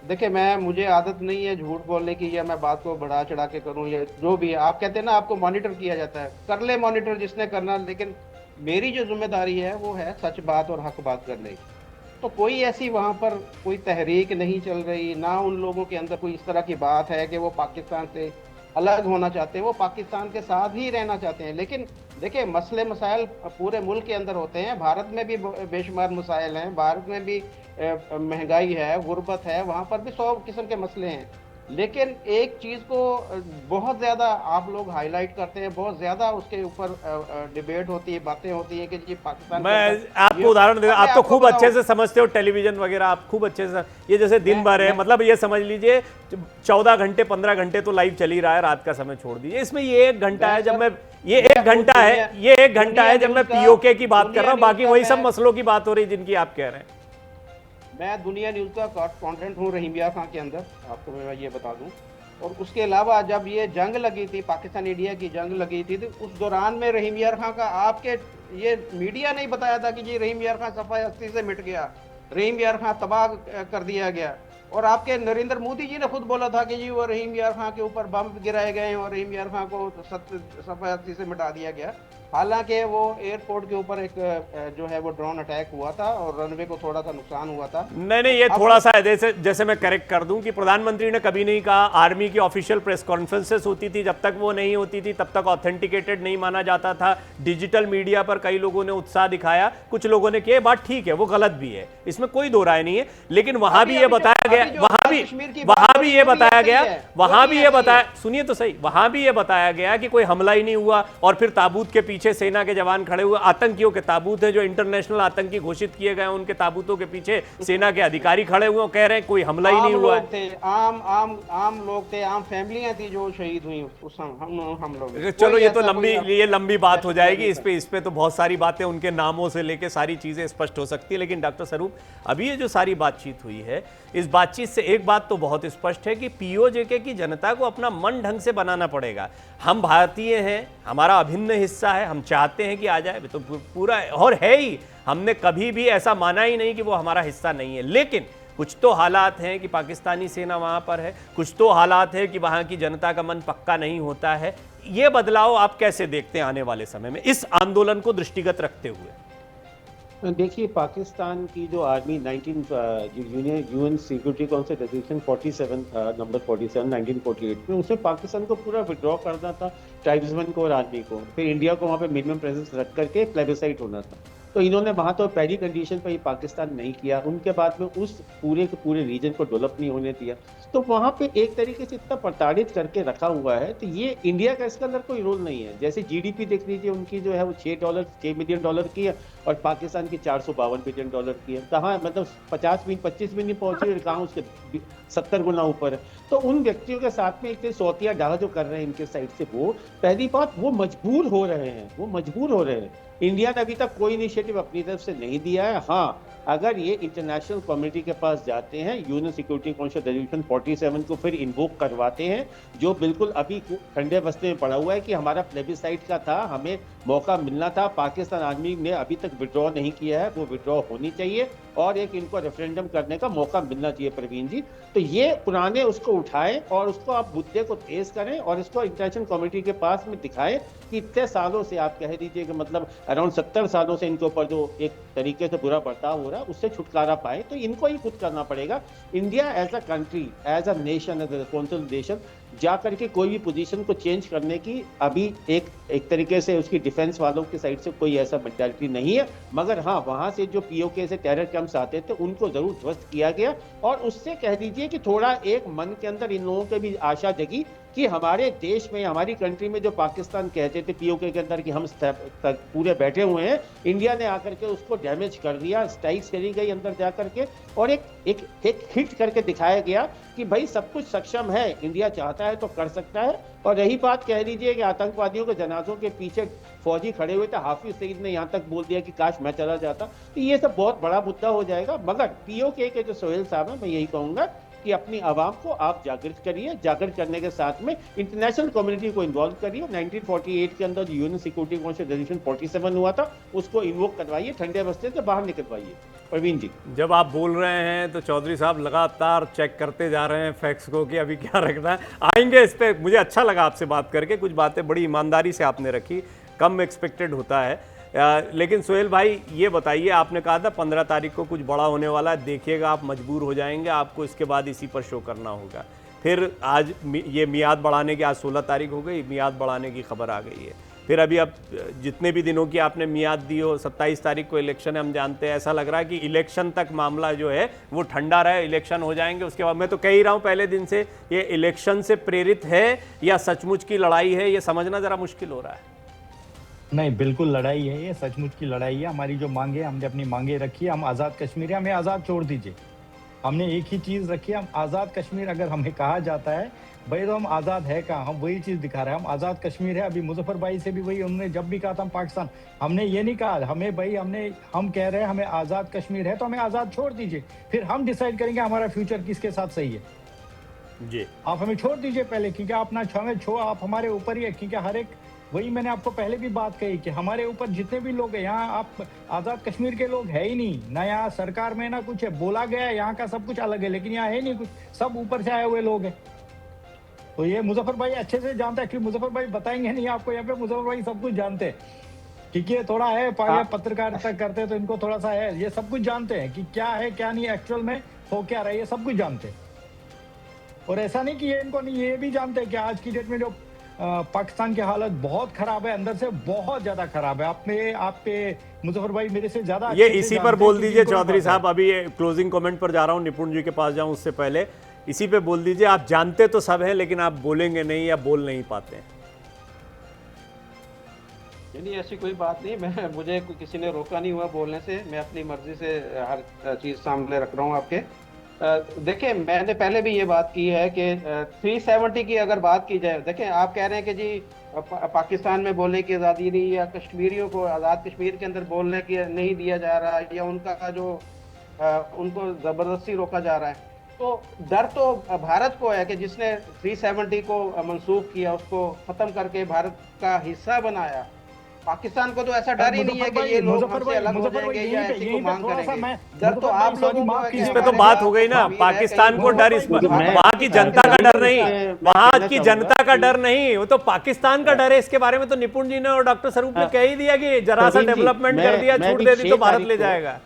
देखिए, मुझे आदत नहीं है झूठ बोलने की, या मैं बात को बढ़ा चढ़ा के करूं, या जो भी है। आप कहते हैं ना, आपको मॉनिटर किया जाता है, कर ले मॉनिटर जिसने करना, लेकिन मेरी जो जिम्मेदारी है वो है सच बात और हक बात करने की। तो कोई ऐसी वहां पर कोई तहरीक नहीं चल रही, ना उन लोगों के अंदर कोई इस तरह की बात है कि वो पाकिस्तान से अलग होना चाहते हैं, वो पाकिस्तान के साथ ही रहना चाहते हैं। लेकिन देखिए, मसले मसाइल पूरे मुल्क के अंदर होते हैं। भारत में भी बेशुमार मसाइल हैं, भारत में भी महंगाई है, गुर्बत है, वहाँ पर भी 100 किस्म के मसले हैं। लेकिन एक चीज को बहुत ज्यादा आप लोग हाईलाइट करते हैं, बहुत ज्यादा उसके ऊपर डिबेट होती है, बातें होती है कि जी पाकिस्तान। मैं आपको उदाहरण दे, आप तो खूब अच्छे से समझते हो टेलीविजन वगैरह, आप खूब अच्छे से, ये जैसे दिन भर है, मतलब ये समझ लीजिए 14 घंटे 15 घंटे तो लाइव चल ही रहा है, रात का समय छोड़ दीजिए। इसमें ये 1 घंटा है जब मैं ये एक घंटा है जब मैं पीओके की बात कर रहा हूँ, बाकी वही सब मसलों की बात हो रही जिनकी आप कह रहे हैं। मैं दुनिया न्यूज़ का कॉरेस्पॉन्डेंट हूँ रहीम यार खां के अंदर, आपको मैं ये बता दूं। और उसके अलावा जब ये जंग लगी थी, पाकिस्तान इंडिया की जंग लगी थी, तो उस दौरान में रहीम यार खां का आपके ये मीडिया नहीं बताया था कि जी रहीम यार खां सफाई हस्ती से मिट गया, रहीम यार खां तबाह कर दिया गया। और आपके नरेंद्र मोदी जी ने खुद बोला था कि जी वो रहीम यार खां के ऊपर बम गिराए गए और रहीम यार खां को सफाई हस्ती से मिटा दिया गया। हालांकि वो एयरपोर्ट के ऊपर एक जो है वो ड्रोन अटैक हुआ था और रनवे को थोड़ा सा नुकसान हुआ था। नहीं, ये थोड़ा सा है, जैसे मैं करेक्ट कर दूं कि प्रधानमंत्री ने कभी नहीं कहा, आर्मी की ऑफिशियल प्रेस कॉन्फ्रेंसेस होती थी, जब तक वो नहीं होती थी तब तक ऑथेंटिकेटेड नहीं माना जाता था। डिजिटल मीडिया पर कई लोगों ने उत्साह दिखाया, कुछ लोगों ने किया, बात ठीक है, वो गलत भी है, इसमें कोई दो राय नहीं है। लेकिन वहां भी ये बताया गया, सुनिए तो सही, वहां भी ये बताया गया कि कोई हमला ही नहीं हुआ, और फिर ताबूत के पीछे सेना के जवान खड़े हुए, आतंकियों के ताबूत है जो इंटरनेशनल आतंकी घोषित किए गए, उनके ताबूतों के पीछे सेना के अधिकारी खड़े हुए, कह रहे हैं कोई हमला ही नहीं हुआ है। आम लोग थे, आम फैमिलियां थी जो शहीद हुई उस हम लोग। चलो ये तो लंबी बात हो जाएगी, इस पे तो बहुत सारी बातें, उनके नामों से लेके सारी चीजें स्पष्ट हो सकती है। लेकिन डॉक्टर स्वरूप, अभी ये जो सारी बातचीत हुई है, इस बातचीत से एक बात तो बहुत स्पष्ट है कि पीओजेके की जनता को अपना मन ढंग से बनाना पड़ेगा। हम भारतीय हैं, हमारा अभिन्न हिस्सा है, हम चाहते हैं कि आ जाए, तो पूरा और है ही, हमने कभी भी ऐसा माना ही नहीं कि वो हमारा हिस्सा नहीं है। लेकिन कुछ तो हालात हैं कि पाकिस्तानी सेना वहां पर है, कुछ तो हालात है कि वहां की जनता का मन पक्का नहीं होता है। ये बदलाव आप कैसे देखते हैं आने वाले समय में इस आंदोलन को दृष्टिगत रखते हुए? देखिए, पाकिस्तान की जो army UN security council resolution 47 number 47 1948 में, उसमें पाकिस्तान को पूरा विड्रॉ करना था, ट्राइब्समैन को और आर्मी को, फिर इंडिया को वहाँ पे मिनिमम प्रेजेंस रख करके प्लेबिसाइट होना था। तो इन्होंने वहाँ तो पहली कंडीशन पर ही पाकिस्तान नहीं किया, उनके बाद में उस पूरे के पूरे रीजन को डेवलप नहीं होने दिया। तो वहाँ पे एक तरीके से इतना प्रताड़ित करके रखा हुआ है, तो ये इंडिया का इसके अंदर कोई रोल नहीं है। जैसे जीडीपी देख लीजिए, उनकी जो है वो $6 मिलियन की है, और पाकिस्तान की $452 बिलियन की है। कहाँ, मतलब 25 भी नहीं पहुंची, कहाँ उसके 70 गुना ऊपर है। तो उन व्यक्तियों के साथ में एक सौतिया डाला जो कर रहे हैं इनके साइड से, वो पहली बात, वो मजबूर हो रहे हैं। इंडिया ने अभी तक कोई इनिशिएटिव अपनी तरफ से नहीं दिया है। हाँ, अगर ये इंटरनेशनल कम्युनिटी के पास जाते हैं, यूएन सिक्योरिटी काउंसिल रेजोल्यूशन 47 को फिर इन्वोक करवाते हैं, जो बिल्कुल अभी ठंडे बस्ते में पड़ा हुआ है कि हमारा प्लेबिसाइट का था, हमें मौका मिलना था, पाकिस्तान आर्मी ने अभी तक विड्रॉ नहीं किया है, वो विड्रॉ होनी चाहिए, और एक इनको रेफरेंडम करने का मौका मिलना चाहिए। प्रवीण जी, तो ये पुराने उसको उठाएं और उसको आप मुद्दे को तेज करें और इसको इंटरनेशनल कम्युनिटी के पास में दिखाएं कि इतने सालों से, आप कह दीजिए कि मतलब अराउंड 70 सालों से इनके ऊपर जो एक तरीके से बुरा बर्ताव हो रहा है, उससे छुटकारा पाए। तो इनको ही खुद करना पड़ेगा। India as a country, as a nation, as a responsible nation, जा करके कोई भी पोजीशन को चेंज करने की अभी एक तरीके से उसकी डिफेंस वालों की साइड से कोई ऐसा मेंटालिटी नहीं है। मगर हाँ, वहां से जो पीओके से टेरर कैंप्स आते थे उनको जरूर ध्वस्त किया गया, और उससे कह दीजिए कि थोड़ा एक मन के अंदर इन लोगों के भी आशा जगी कि हमारे देश में, हमारी कंट्री में जो पाकिस्तान कहते थे पीओके के अंदर कि हम पूरे बैठे हुए हैं, इंडिया ने आकर के उसको डैमेज कर दिया, स्ट्राइक्स करी गई अंदर जाकर के, और एक हिट करके दिखाया गया कि भाई सब कुछ सक्षम है, इंडिया चाहता चाहता है तो कर सकता है। और रही बात कह लीजिए कि आतंकवादियों के जनाजों के पीछे फौजी खड़े हुए थे, हाफिज सईद ने यहाँ तक बोल दिया कि काश मैं चला जाता, तो ये सब बहुत बड़ा मुद्दा हो जाएगा। मगर पीओके के जो सोहेल साहब है, मैं यही कहूंगा कि अपनी आवाम को आप जागृत करिए, जागृत करने के साथ में इंटरनेशनल कम्युनिटी को इन्वॉल्व करिए। 1948 के अंदर यूएन सिक्योरिटी काउंसिल रेजोल्यूशन 47 हुआ था, उसको इन्वोक करवाइए, ठंडे बस्ते से बाहर निकलवाइए। प्रवीण जी, जब आप बोल रहे हैं तो चौधरी साहब लगातार चेक करते जा रहे हैं फैक्ट्स को कि अभी क्या रखना है। आएंगे इस पे, मुझे अच्छा लगा आपसे बात करके, कुछ बातें बड़ी ईमानदारी से आपने रखी, कम एक्सपेक्टेड होता है। लेकिन सोहेल भाई ये बताइए, आपने कहा था 15 तारीख को कुछ बड़ा होने वाला है, देखिएगा आप मजबूर हो जाएंगे, आपको इसके बाद इसी पर शो करना होगा। फिर आज ये मियाद बढ़ाने की, आज 16 तारीख हो गई, मियाद बढ़ाने की खबर आ गई है। फिर अभी अब जितने भी दिनों की आपने मियाद दी हो, 27 तारीख को इलेक्शन है, हम जानते हैं, ऐसा लग रहा है कि इलेक्शन तक मामला जो है वो ठंडा रहे, इलेक्शन हो जाएंगे उसके बाद। मैं तो कह ही रहा हूँ पहले दिन से, ये इलेक्शन से प्रेरित है या सचमुच की लड़ाई है, ये समझना जरा मुश्किल हो रहा है। नहीं, बिल्कुल लड़ाई है, ये सचमुच की लड़ाई है। हमारी जो मांगे, हमने अपनी मांगे रखी है, हम आज़ाद कश्मीर है, हमें आज़ाद छोड़ दीजिए। हमने एक ही चीज़ रखी है, हम आज़ाद कश्मीर। अगर हमें कहा जाता है भाई तो हम आज़ाद है कहाँ, हम वही चीज़ दिखा रहे हैं, हम आज़ाद कश्मीर है। अभी मुजफ्फर भाई से भी वही, उन्होंने जब भी कहा था हम पाकिस्तान, हमने ये नहीं कहा हमें भाई, हम कह रहे हैं हमें आज़ाद कश्मीर है तो हमें आज़ाद छोड़ दीजिए, फिर हम डिसाइड करेंगे हमारा फ्यूचर किसके साथ सही है जी। आप हमें छोड़ दीजिए पहले, क्योंकि आप ना छो, आप हमारे ऊपर ही है। क्योंकि हर एक, वही मैंने आपको पहले भी बात कही कि हमारे ऊपर जितने भी लोग हैं यहाँ, आप आज़ाद कश्मीर के लोग है ही नहीं ना, यहाँ सरकार में ना कुछ है, बोला गया है यहाँ का सब कुछ अलग है, लेकिन यहाँ है नहीं कुछ, सब ऊपर से आए हुए लोग हैं। तो ये मुजफ्फर भाई अच्छे से जानते हैं, क्योंकि मुजफ्फर भाई बताएंगे नहीं आपको, यहाँ पे मुजफ्फर भाई सब कुछ जानते हैं, क्योंकि ये थोड़ा है पत्रकारिता करते हैं तो इनको थोड़ा सा है, ये सब कुछ जानते हैं कि क्या है क्या नहीं, एक्चुअल में हो क्या रहा है, ये सब कुछ जानते हैं। और ऐसा नहीं कि ये इनको नहीं, ये भी जानते हैं कि आज की डेट में जो पाकिस्तान की हालत बहुत खराब है, अंदर से बहुत ज्यादा खराब है। आपके मुजफ्फर भाई मेरे से ज्यादा ये इसी पर बोल दीजिए चौधरी साहब, अभी ये क्लोजिंग कमेंट पर जा रहा हूँ, निपुण जी के पास जाऊं उससे पहले इसी पे बोल दीजिए, आप जानते तो सब है लेकिन आप बोलेंगे नहीं या बोल नहीं पाते हैं। नहीं, ऐसी कोई बात नहीं, मुझे किसी ने रोका नहीं हुआ बोलने से, मैं अपनी मर्जी से हर चीज सामने रख रहा हूँ आपके। देखिए, मैंने पहले भी ये बात की है कि 370 की अगर बात की जाए, देखिए आप कह रहे हैं कि जी पाकिस्तान में बोलने की आज़ादी नहीं, या कश्मीरियों को आज़ाद कश्मीर के अंदर बोलने की नहीं दिया जा रहा है, या उनका जो उनको ज़बरदस्ती रोका जा रहा है, तो डर तो भारत को है कि जिसने 370 को मंसूख किया, उसको ख़त्म करके भारत का हिस्सा बनाया। पाकिस्तान को तो ऐसा डर ही नहीं है कि ये लोग हमसे अलग हो जाएंगे या ऐसी को मांग करेंगे। डर तो आप लोगों को है कि इस पे तो बात हो गई ना, पाकिस्तान को डर, इस पर वहां की जनता का डर नहीं, वहां की जनता का डर नहीं, वो तो पाकिस्तान का डर है। इसके बारे में तो निपुण जी ने और डॉक्टर स्वरूप ने कह ही दिया कि जरा सा डेवलपमेंट कर दिया, छूट दे दी तो भारत ले जाएगा।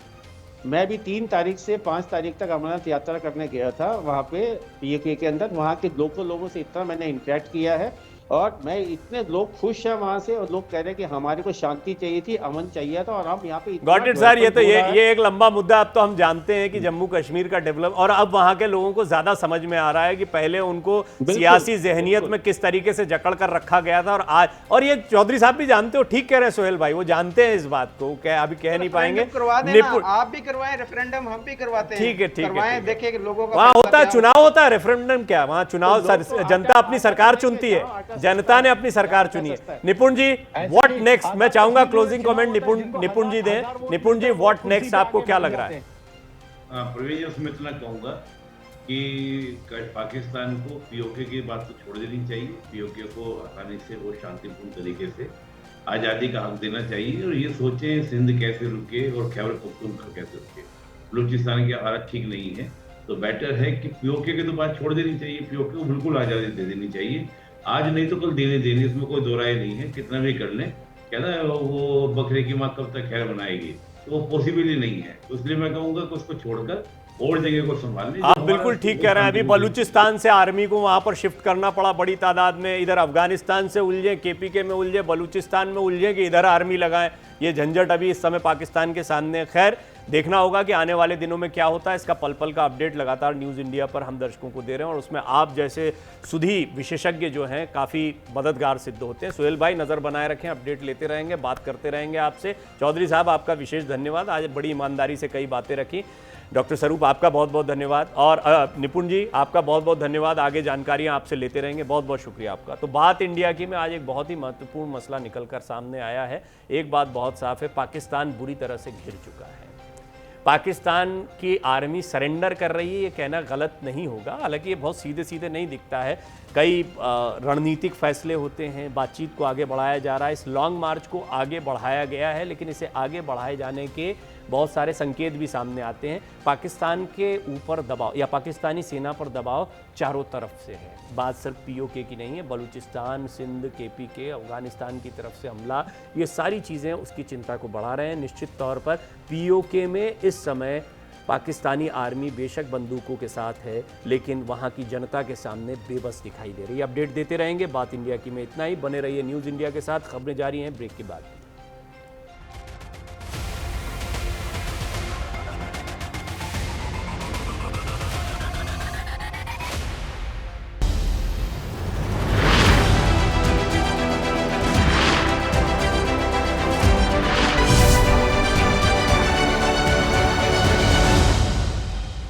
मैं भी 3 तारीख से 5 तारीख तक अमरनाथ यात्रा करने गया था, वहाँ पे पीओके के अंदर। वहाँ के लोकल लोगों से इतना मैंने इंटरेक्ट किया है, और मैं इतने लोग खुश हैं वहां से, और लोग कह रहे हैं कि हमारे को शांति चाहिए थी, अमन चाहिए था, और हम यहाँ पे गॉट इट सर। ये तो ये एक लंबा मुद्दा। अब तो हम जानते हैं कि जम्मू कश्मीर का डेवलप, और अब वहां के लोगों को ज्यादा समझ में आ रहा है कि पहले उनको सियासी जहनियत में किस तरीके से जकड़ कर रखा गया था, और आज, और ये चौधरी साहब भी जानते हो, ठीक कह रहे हैं सोहेल भाई, वो जानते हैं इस बात को, अभी कह नहीं पाएंगे। आप भी करवाएं रेफरेंडम, हम भी करवाते हैं, ठीक है, ठीक है, देखिए कि लोगों का वहां होता है चुनाव, होता है रेफरेंडम, क्या वहां चुनाव, जनता अपनी सरकार चुनती है, जनता ने अपनी सरकार चुनी है। निपुण जी, व्हाट नेक्स्ट? मैं चाहूंगा क्लोजिंग कमेंट निपुण जी दें। निपुण जी, व्हाट नेक्स्ट, आपको क्या लग रहा है? प्रवीण जी, उसमें इतना कहूंगा कि पाकिस्तान को पीओके की बात तो छोड़ देनी चाहिए, पीओके को आसानी से वो शांतिपूर्ण तरीके से आजादी का हक देना चाहिए, और ये सोचें सिंध कैसे रुके और खैबर पख्तूनख्वा कैसे रुके। बलूचिस्तान की हालत ठीक नहीं है, तो बेटर है कि पीओके की तो बात छोड़ देनी चाहिए, पीओके को बिल्कुल आजादी दे देनी चाहिए, आज नहीं तो कल देने देनी, इसमें कोई दो राय नहीं है। कितना भी कर लें, कहना वो बकरे की माँ कब तक खैर बनाएगी, तो वो पॉसिबल ही नहीं है। तो इसलिए मैं कहूंगा कि उसको छोड़कर और जगह को संभालने। आप बिल्कुल ठीक कह रहे हैं। अभी बलूचिस्तान से आर्मी को वहां पर शिफ्ट करना पड़ा बड़ी तादाद में, इधर अफगानिस्तान से उलझे, केपीके में उलझे, बलूचिस्तान में उलझे कि इधर आर्मी लगाएं, ये झंझट अभी इस समय पाकिस्तान के सामने। खैर, देखना होगा कि आने वाले दिनों में क्या होता है। इसका पल पल का अपडेट लगातार न्यूज़ इंडिया पर हम दर्शकों को दे रहे हैं, और उसमें आप जैसे सुधी विशेषज्ञ जो हैं काफ़ी मददगार सिद्ध होते हैं। सोहेल भाई, नज़र बनाए रखें, अपडेट लेते रहेंगे, बात करते रहेंगे आपसे। चौधरी साहब, आपका विशेष धन्यवाद, आज बड़ी ईमानदारी से कई बातें रखी। डॉक्टर स्वरूप आपका बहुत बहुत धन्यवाद, और निपुण जी आपका बहुत बहुत धन्यवाद। आगे जानकारियां आपसे लेते रहेंगे, बहुत बहुत शुक्रिया आपका। तो बात इंडिया की में आज एक बहुत ही महत्वपूर्ण मसला निकलकर सामने आया है। एक बात बहुत साफ है, पाकिस्तान बुरी तरह से घिर चुका है। पाकिस्तान की आर्मी सरेंडर कर रही है, ये कहना गलत नहीं होगा, हालांकि ये बहुत सीधे सीधे नहीं दिखता है। कई रणनीतिक फैसले होते हैं, बातचीत को आगे बढ़ाया जा रहा है, इस लॉन्ग मार्च को आगे बढ़ाया गया है, लेकिन इसे आगे बढ़ाए जाने के बहुत सारे संकेत भी सामने आते हैं। पाकिस्तान के ऊपर दबाव या पाकिस्तानी सेना पर दबाव चारों तरफ से है। बात सिर्फ पीओके की नहीं है, बलूचिस्तान, सिंध, केपीके, अफगानिस्तान की तरफ से हमला, ये सारी चीज़ें उसकी चिंता को बढ़ा रहे हैं। निश्चित तौर पर पीओके में इस समय पाकिस्तानी आर्मी बेशक बंदूकों के साथ है, लेकिन वहाँ की जनता के सामने बेबस दिखाई दे रही है। अपडेट देते रहेंगे बात इंडिया की में इतना ही। बने रहिए न्यूज़ इंडिया के साथ, खबरें जारी हैं ब्रेक के बाद।